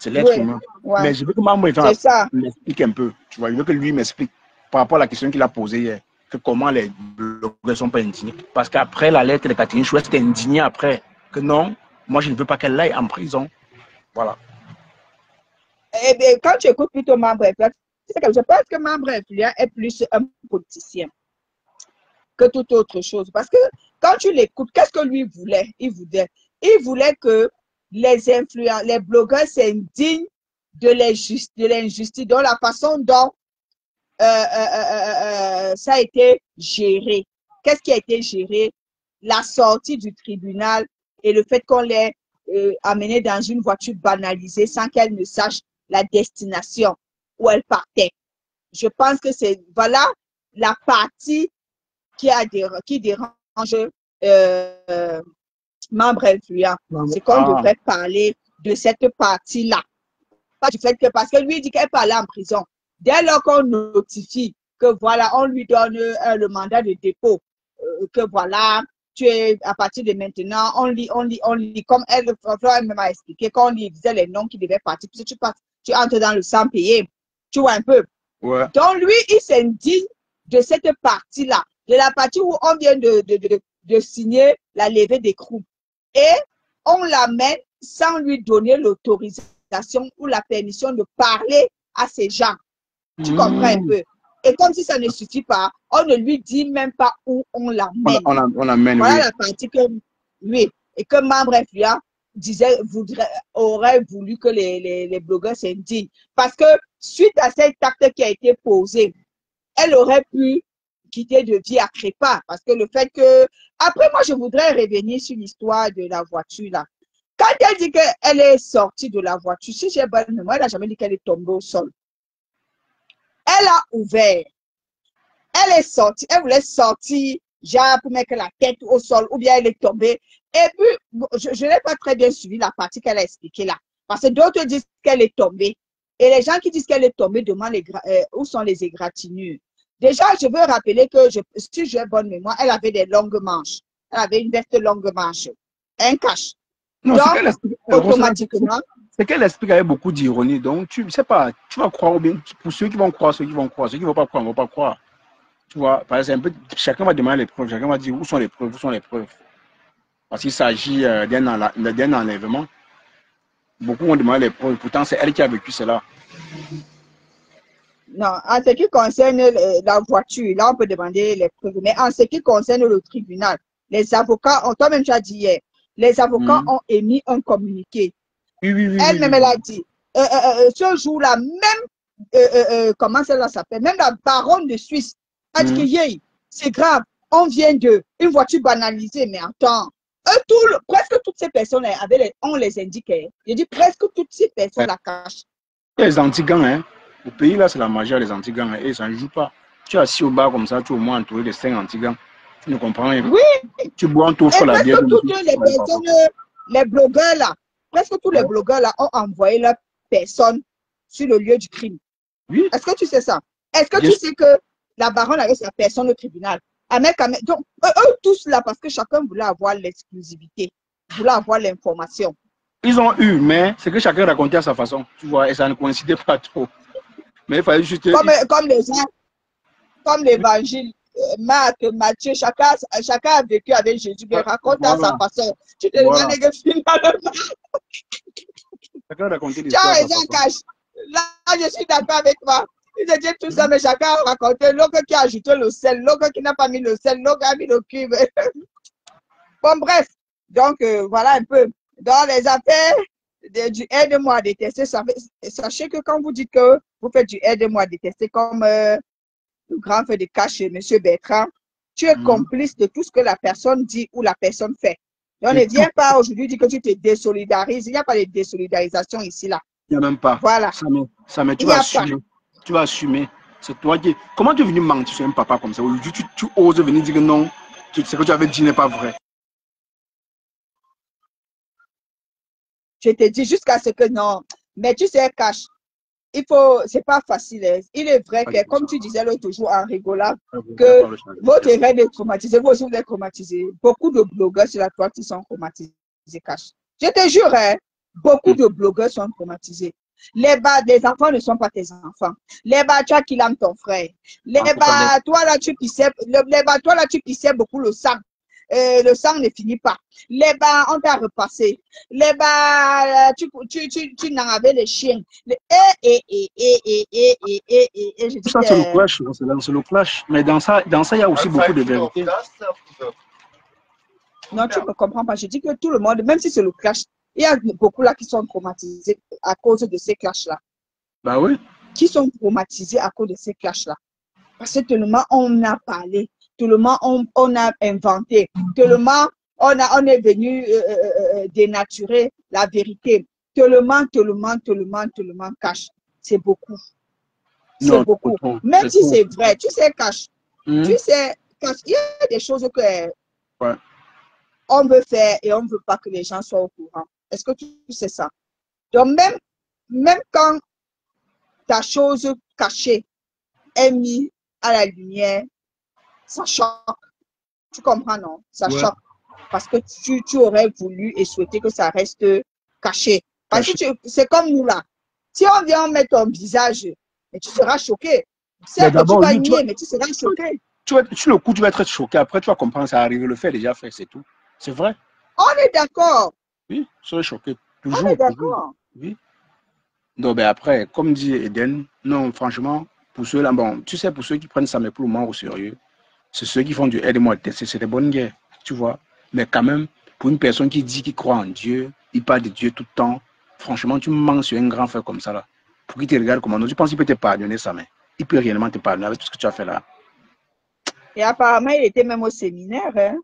C'est l'être Oui, humain. ouais, Mais je veux que Mambo c'est ça. m'explique un peu. Tu vois, je veux que lui m'explique par rapport à la question qu'il a posée hier. Que comment les blogueurs ne sont pas indignés. Parce qu'après la lettre de Catherine Chouet, c'était indigné après. Que non, moi je ne veux pas qu'elle aille en prison. Voilà. Eh bien, quand tu écoutes plutôt membre influent, je pense que membre influent est plus un politicien que toute autre chose. Parce que quand tu l'écoutes, qu'est-ce que lui voulait? Il voulait que les influents, les blogueurs s'indignent de l'injustice, de la façon dont ça a été géré. Qu'est-ce qui a été géré? La sortie du tribunal et le fait qu'on l'ait amenée dans une voiture banalisée sans qu'elle ne sache la destination où elle partait. Je pense que c'est, voilà, la partie qui dérange membres influents. C'est qu'on devrait parler de cette partie-là. Pas du fait que, parce que lui il dit qu'elle peut aller en prison. Dès lors qu'on notifie que voilà, on lui donne le mandat de dépôt, que voilà, tu es à partir de maintenant, on lit, comme elle m'a expliqué, quand on lui disait les noms qui devaient partir, puis tu entres dans le sang payé, tu vois un peu. Ouais. Donc lui, il s'indigne de cette partie-là, de la partie où on vient de signer la levée d'écrou. Et on l'amène sans lui donner l'autorisation ou la permission de parler à ces gens. Tu comprends un peu? Et comme si ça ne suffit pas, on ne lui dit même pas où on l'amène. On l'amène, voilà oui. la partie que lui, et que membre influent aurait voulu que les blogueurs s'indignent. Parce que suite à cet acte qui a été posé, elle aurait pu quitter de vie à Crépa. Parce que le fait que... Après, moi, je voudrais revenir sur l'histoire de la voiture, là. Quand elle dit qu'elle est sortie de la voiture, si j'ai bonne mémoire, elle n'a jamais dit qu'elle est tombée au sol. Elle a ouvert. Elle est sortie. Elle voulait sortir, genre, pour mettre la tête au sol, ou bien elle est tombée. Et puis, je n'ai pas très bien suivi la partie qu'elle a expliquée là. Parce que d'autres disent qu'elle est tombée. Et les gens qui disent qu'elle est tombée demandent où sont les égratignures. Déjà, je veux rappeler que, si j'ai bonne mémoire, elle avait des longues manches. Elle avait une veste longue manche. Un cache. Non, donc, automatiquement. C'est qu'elle explique avec beaucoup d'ironie. Donc, tu ne sais pas, tu vas croire ou bien, pour ceux qui vont croire, ceux qui vont croire, ceux qui ne vont pas croire, ne vont pas croire. Tu vois, par exemple, chacun va demander les preuves, chacun va dire où sont les preuves, où sont les preuves. Parce qu'il s'agit d'un enlèvement. Beaucoup vont demander les preuves, pourtant c'est elle qui a vécu cela. Non, en ce qui concerne la voiture, là on peut demander les preuves. Mais en ce qui concerne le tribunal, les avocats ont, toi-même tu as dit hier, les avocats ont émis un communiqué. Oui. Elle-même, elle a dit, ce jour-là, même, comment celle-là s'appelle, même la baronne de Suisse a dit que c'est grave, on vient une voiture banalisée, mais attends, presque toutes ces personnes on les indiquait. Je dis presque toutes ces personnes la cachent. Les anti-gangs, hein. Au pays là, c'est la majeure des anti-gangs, et ça ne joue pas. Tu es assis au bar comme ça, tu es au moins entouré de 5 anti-gangs. Tu ne comprends rien. Oui. Tu bois, on t'offre la bière. Toutes les personnes, les blogueurs là, presque tous les blogueurs là ont envoyé leurs personnes sur le lieu du crime. Oui. Est-ce que tu sais ça? Est-ce que tu sais que la baronne avait sa personne au tribunal? Donc, eux tous là, parce que chacun voulait avoir l'exclusivité, voulait avoir l'information. Ils ont eu, mais c'est que chacun racontait à sa façon, tu vois, et ça ne coïncidait pas trop. Mais il fallait juste... Comme les gens, comme l'évangile, Marc, Matthieu, chacun a vécu avec Jésus, mais raconte à sa façon. Tu te demandes que finalement... Chacun racontait tu as raison, Cash. Là, je suis d'accord avec toi. Ils étaient tout ça, mais chacun a raconté. L'autre qui a ajouté le sel, l'autre qui n'a pas mis le sel, l'autre a mis le cube. Bon, bref. Donc, voilà un peu. Dans les affaires du aide-moi à détester, sachez que quand vous dites que vous faites du aide-moi à détester, comme le grand fait de Cash chez M. Bertrand, tu es complice de tout ce que la personne dit ou la personne fait. Donc, ne viens pas aujourd'hui dire que tu te désolidarises. Il n'y a pas de désolidarisation ici, là. Il n'y a même pas. Voilà. Ça tu vas assumer. Tu vas assumer. C'est toi qui... Comment tu es venu mentir sur un papa comme ça? Aujourd'hui, tu oses venir dire que non, ce que tu avais dit n'est pas vrai. Je te dis jusqu'à ce que non. Mais tu sais, Cash, c'est pas facile. Hein. Il est vrai que, comme tu disais l'autre jour en rigolant, que votre rêve est traumatisé. Vous aussi, vous êtes traumatisé. Beaucoup de blogueurs sur la toile qui sont traumatisés, Cash. Je te jure, hein. Beaucoup de blogueurs sont traumatisés. Les enfants ne sont pas tes enfants. Tu as qu'il aime ton frère. Toi là, tu pissais beaucoup le sang. Le sang ne finit pas. On t'a repassé. Tu n'en avais les chiens. Je dis Ça, c'est le clash. C'est le clash. Mais dans ça, il y a aussi beaucoup de vérité. Non, tu ne me comprends pas. Je dis que tout le monde, même si c'est le clash, il y a beaucoup là qui sont traumatisés à cause de ces clashs-là. Bah oui. Qui sont traumatisés à cause de ces clashs-là. Parce que tellement on a parlé, tellement on a inventé, tellement on est venu dénaturer la vérité. Tellement cache. C'est beaucoup. C'est beaucoup. Même si c'est vrai, tu sais, cache. Tu sais, cache, il y a des choses que on veut faire et on ne veut pas que les gens soient au courant. Est-ce que tu sais ça? Donc, même quand ta chose cachée est mise à la lumière, ça choque. Tu comprends, non? Ça choque. Parce que tu aurais voulu et souhaité que ça reste caché. Parce que c'est comme nous là. Si on vient mettre ton visage, mais tu seras choqué. C'est que tu vas nier, mais tu seras choqué. Sur le coup, tu vas être choqué. Après, tu vas comprendre, ça arrive. Le fait est déjà fait, c'est tout. C'est vrai. On est d'accord. Oui, je serai choqué. Toujours. On est d'accord. Oui. Donc, ben après, comme dit Eden, non, franchement, pour ceux-là, bon, tu sais, pour ceux qui prennent ça, mais pour le moment au sérieux, c'est ceux qui font du aide-moi, c'est des bonnes guerres, tu vois. Mais quand même, pour une personne qui dit qu'il croit en Dieu, il parle de Dieu tout le temps, franchement, tu manques sur un grand frère comme ça, là. Pour qu'il te regarde comme un autre, tu penses qu'il peut te pardonner ça, mais il peut réellement te pardonner avec tout ce que tu as fait là. Et apparemment, il était même au séminaire, hein.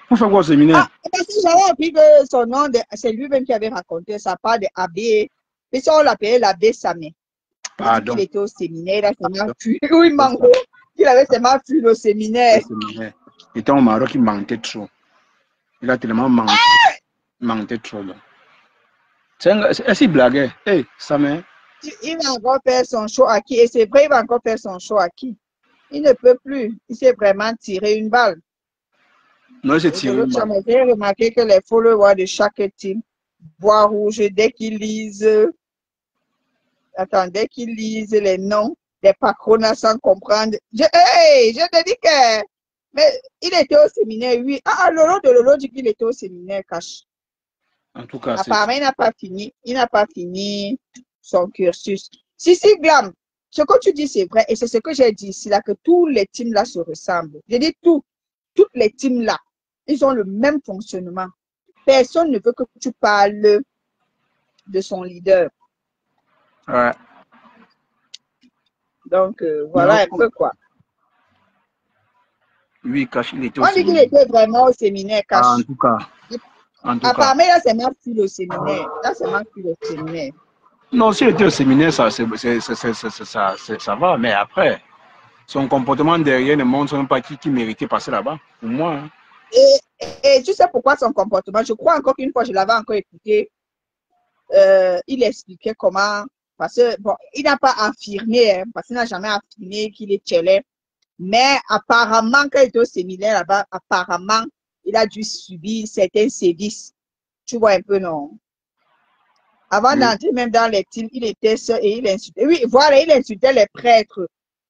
Pour faire quoi au séminaire? Parce que j'avais appris que son nom, c'est lui-même qui avait raconté, ça part de Abbé. Et ça, on l'appelait l'abbé Samé. Pardon. Il était au séminaire, il a seulement fui. Oui, Mango. Il avait seulement fui le séminaire. Il était au Maroc, il mentait trop. Il a tellement menti. Il mentait trop. Est-ce qu'il blaguait? Hey, Samé. Il va encore faire son show à qui? Et c'est vrai, il va encore faire son show à qui? Il ne peut plus. Il s'est vraiment tiré une balle. Non, c'est tiré une balle. J'ai remarqué que les followers de chaque team voient rouge dès qu'ils lisent. Attends, dès qu'ils lisent les noms des patrons sans comprendre. Je te dis que. Mais il était au séminaire, oui. Lolo dit qu'il était au séminaire, cache. En tout cas, apparemment, il n'a pas fini son cursus. Si, Glam, ce que tu dis, c'est vrai. Et c'est ce que j'ai dit ici, là, que tous les teams là se ressemblent. J'ai dit toutes les teams là, ils ont le même fonctionnement. Personne ne veut que tu parles de son leader. Ouais. Donc, voilà un peu quoi. Oui, Cash, il était au séminaire. On dit qu'il était vraiment au séminaire, Cash. En tout cas. Apparemment, là, c'est même plus le séminaire. Là, c'est même plus le séminaire. Non, s'il était au séminaire, ça va. Mais après, son comportement derrière ne montre même pas qui méritait passer là-bas. Pour moi. Hein. Et tu sais pourquoi son comportement? Je crois encore qu'une fois, je l'avais encore écouté. Il expliquait comment. Parce que, bon, il n'a pas affirmé, hein, parce qu'il n'a jamais affirmé qu'il est tchélé. Mais apparemment, quand il était au séminaire là-bas, apparemment, il a dû subir certains sévices. Tu vois un peu, non? Avant d'entrer même dans les teams, il était seul et il insultait. Oui, voilà, il insultait les prêtres.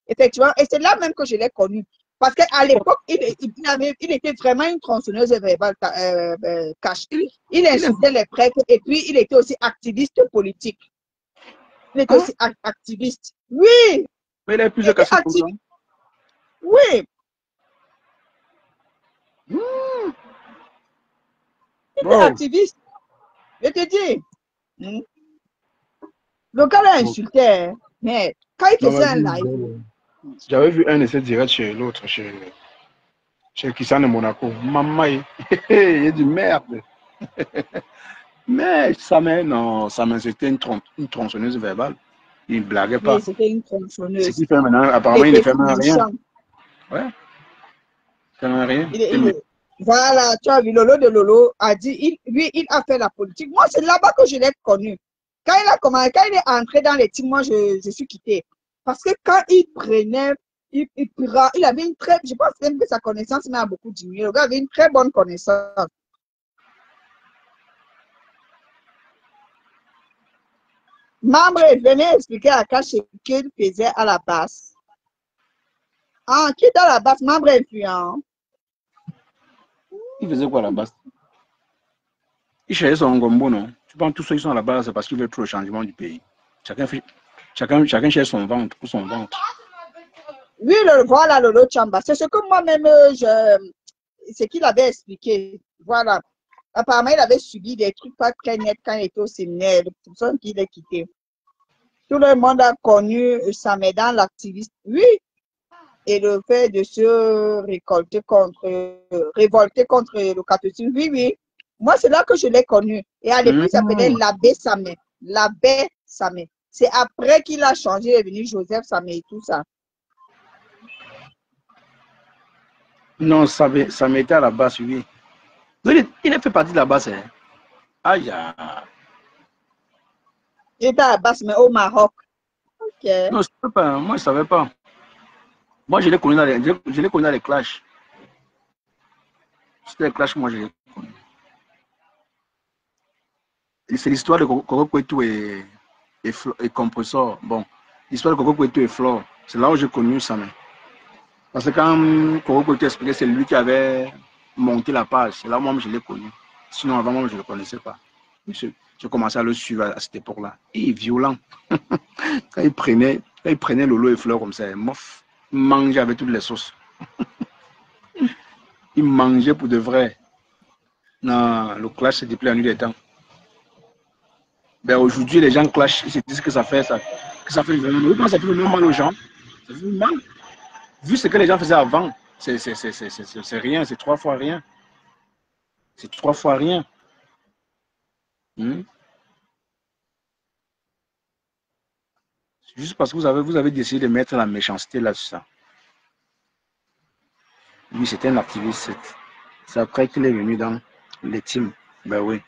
Effectivement. Et c'est là même que je l'ai connu. Parce qu'à l'époque, il était vraiment une tronçonneuse verbale cash. Il insultait les prêtres et puis il était aussi activiste politique. Il était aussi activiste. Oui! Mais il a plusieurs cassettes. Oui! Il était activiste. Je te dis. Le gars l'a insulté. Mais quand il faisait un live. J'avais vu un essai direct chez l'autre, chez Kissan de Monaco. Maman, il y a du merde. Mais Samen, c'était une tronçonneuse verbale. Il ne blaguait pas. Oui, c'était une tronçonneuse. Ce qu'il fait maintenant, apparemment, il ne fait même rien. Ouais. Il ne fait rien. Voilà, tu as vu, Lolo de Lolo a dit, lui, il a fait la politique. Moi, c'est là-bas que je l'ai connu. Quand il est entré dans les teams, moi, je suis quitté. Parce que quand il prenait, il avait une très, je pense même que sa connaissance m'a beaucoup diminué. Le gars avait une très bonne connaissance. Membre venait expliquer à Akash ce qu'il faisait à la base. Ah, qui est à la base? Membre influent. Il faisait quoi à la base? Il cherchait son gombo, non? Tu penses que tous ceux qui sont à la base, c'est parce qu'ils veulent trop le changement du pays. Chacun cherche son ventre pour son ventre. Oui, voilà Lolo Chamba. C'est ce que moi-même, ce qu'il avait expliqué. Voilà. Apparemment, il avait subi des trucs pas très nets quand il était au séminaire. C'est pour ça qu'il est quitté. Tout le monde a connu Samé dans l'activiste. Oui. Et le fait de se révolter contre le catholicisme. Oui, oui. Moi, c'est là que je l'ai connu. Et à l'époque, il s'appelait l'abbé Samé. L'abbé Samé. C'est après qu'il a changé, il est venu Joseph Samé et tout ça. Non, ça m'était à la base, oui. Il a fait partie de la base. Hein. Aïe. Il était à la base, mais au Maroc. Ok. Non, je ne sais pas. Moi, je ne savais pas. Moi, je l'ai connu dans les clashs. C'était les clashs, moi, je l'ai connu. C'est l'histoire de Coco Kwetu et Compressor. Bon, l'histoire de Coco Kwetu et Flore. C'est là où j'ai connu ça. Parce que quand Coco Kwetu expliquait, c'est lui qui avait monté la page. C'est là où moi, je l'ai connu. Sinon, avant, moi, je ne le connaissais pas. J'ai commencé à le suivre à cette époque-là. Il est violent. Quand il prenait Lolo et Fleur comme ça, il mangeait avec toutes les sauces. Il mangeait pour de vrai. Non, le clash, c'est depuis la nuit des temps. Ben, aujourd'hui, les gens clashent, ils se disent que ça fait vraiment mal. Quand ça fait vraiment mal aux gens, ça fait mal. Vu ce que les gens faisaient avant, c'est rien, c'est 3 fois rien. C'est 3 fois rien. Juste parce que vous avez décidé de mettre la méchanceté là-dessus. Lui, c'était un activiste. C'est après qu'il est venu dans les teams. Ben oui.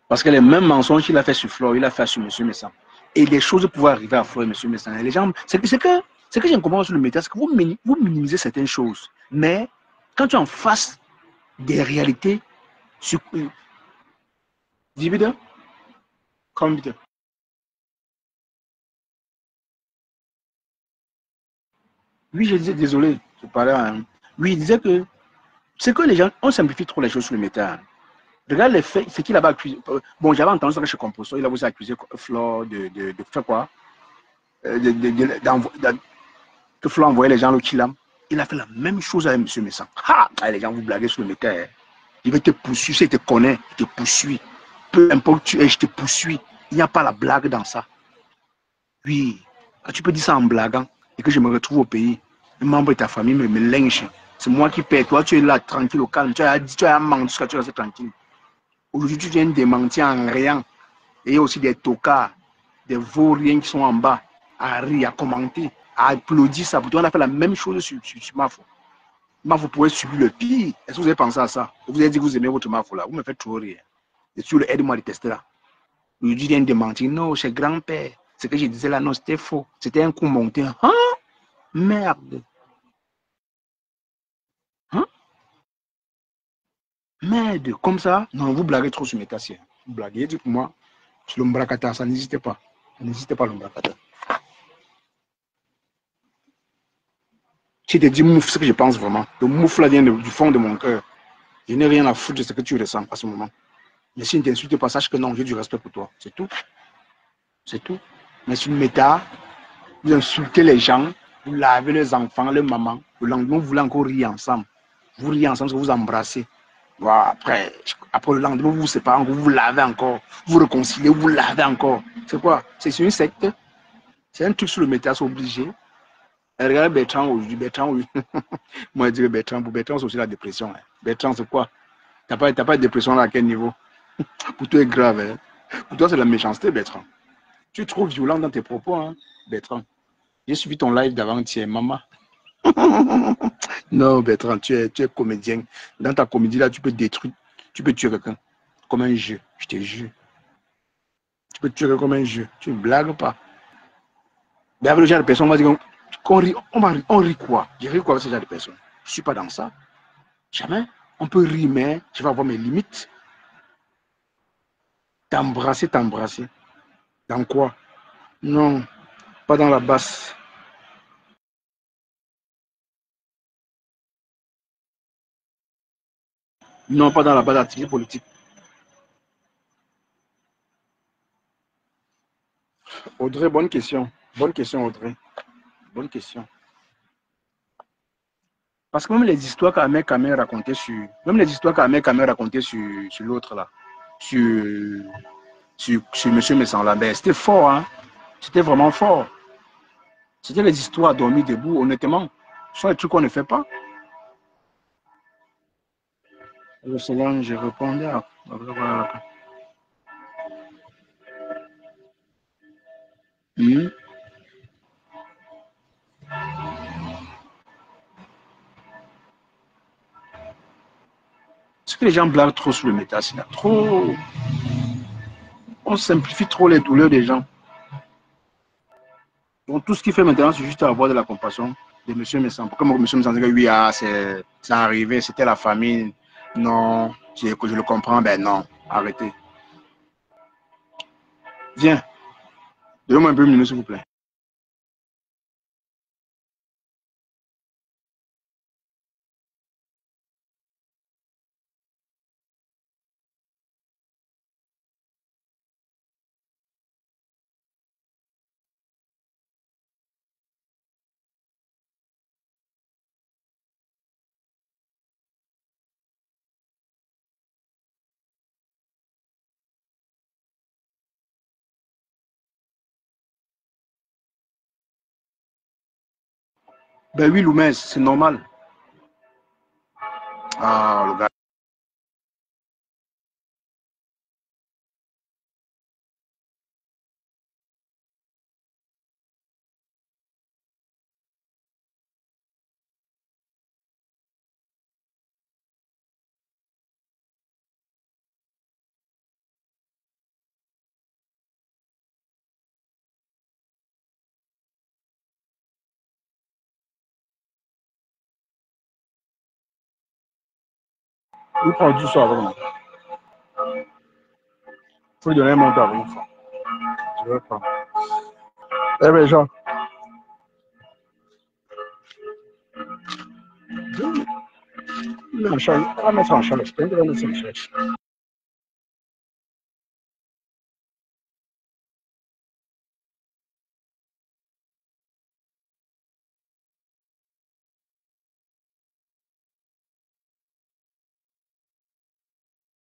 Parce que les mêmes mensonges qu'il a fait sur Flore, il a fait sur M. Messan. Et les choses pouvaient arriver à Flore et M. Messan. Et les gens, c'est que j'ai compris sur le métier, c'est que vous minimisez certaines choses. Mais quand tu es en face des réalités, sur divide, comme oui, je disais, désolé, je parlais à un. Oui, il disait que c'est que les gens, on simplifie trop les choses sur le métal. Regarde les faits, c'est qu'il avait accusé. Bon, j'avais entendu ça chez Composo, il a aussi accusé Flore de faire quoi? Que Flore envoyait les gens au Chilam. Il a fait la même chose avec M. Messan. Ah, les gens vous blaguez sur le métal. Il va te poursuivre, si il te connaît, il te poursuit. Peu importe tu es, je te poursuis. Il n'y a pas la blague dans ça. Oui, quand tu peux dire ça en blaguant et que je me retrouve au pays, un membre de ta famille me lynche. C'est moi qui paie. Toi, tu es là, tranquille, au calme. Tu as menti jusqu'à tu restes tranquille. Aujourd'hui, tu viens de démentir en rien. Et il y a aussi des tocards, des vauriens qui sont en bas, à rire, à commenter, à applaudir ça. On a fait la même chose sur Mafo. Mafo pourrait subir le pire. Est-ce que vous avez pensé à ça? Vous avez dit que vous aimez votre Mafo là. Vous me faites trop rire. Et sur le aide-moi de tester là. Aujourd'hui, il vient de mentir. Non, c'est grand-père. Ce que je disais là, non, c'était faux. C'était un coup monté. Hein? Merde. Hein? Merde. Comme ça, non, vous blaguez trop sur mes tassiers. Vous blaguez, dites-moi. Sur l'Ombrakata, ça n'existait pas. Ça n'existait pas l'Ombrakata. Je te dis mouf ce que je pense vraiment. Le mouf là vient du fond de mon cœur. Je n'ai rien à foutre de ce que tu ressens à ce moment. Mais si ne t'insulte pas, sache que non, j'ai du respect pour toi. C'est tout. C'est tout. Mais sur une méta, vous insultez les gens, vous lavez les enfants, les mamans. Le lendemain, vous voulez encore rire ensemble. Vous riez ensemble, vous embrassez. Voilà, après le lendemain, vous vous séparez, vous vous lavez encore. Vous réconciliez, vous lavez encore. C'est quoi? C'est une secte. C'est un truc sur le méta, c'est obligé. Et regardez Bertrand aujourd'hui. Bertrand, oui. Moi, je dirais Bertrand. Pour Bertrand, c'est aussi la dépression. Hein. Bertrand, c'est quoi? T'as pas de dépression là à quel niveau? Pour toi, c'est grave. Hein. Pour toi, c'est la méchanceté, Bertrand. Tu es trop violent dans tes propos, hein, Bertrand. J'ai suivi ton live d'avant-hier, maman. Non, Bertrand, tu es comédien. Dans ta comédie, là, tu peux détruire, tu peux tuer quelqu'un comme un jeu, je te jure. Tu peux tuer quelqu'un comme un jeu. Tu ne blagues pas. Mais avec le genre de personne, on va dire on rit quoi? Je ris quoi avec ce genre de personne? Je ne suis pas dans ça. Jamais. On peut rire, mais je vais avoir mes limites. T'embrasser, t'embrasser. Dans quoi? Non, pas dans la basse. Non, pas dans la basse d'activité politique. Audrey, bonne question. Bonne question, Audrey. Bonne question. Parce que même les histoires qu'Ahmed Kamel racontait sur... Même les histoires qu'Ahmed Kamel racontait sur l'autre là, sur M. Messan Lambert, c'était fort, hein. C'était vraiment fort. C'était les histoires dormies debout, honnêtement. Ce sont les trucs qu'on ne fait pas. Je répondais à... C'est que les gens blaguent trop sur le métasida. Trop... On simplifie trop les douleurs des gens. Donc tout ce qu'il fait maintenant, c'est juste avoir de la compassion de M. Messan. Comme M. Messan dit que oui, ah, c'est arrivé, c'était la famine. Non, je le comprends, ben non, arrêtez. Viens, donnez-moi un peu de minute, s'il vous plaît. Ben oui, Loumès, c'est normal. Ah, le gars. Il prend du soir avec moi. Il faut lui donner un montant avec moi. Je vais prendre. Eh bien, Jean. Il va mettre en charge. Il va mettre en charge.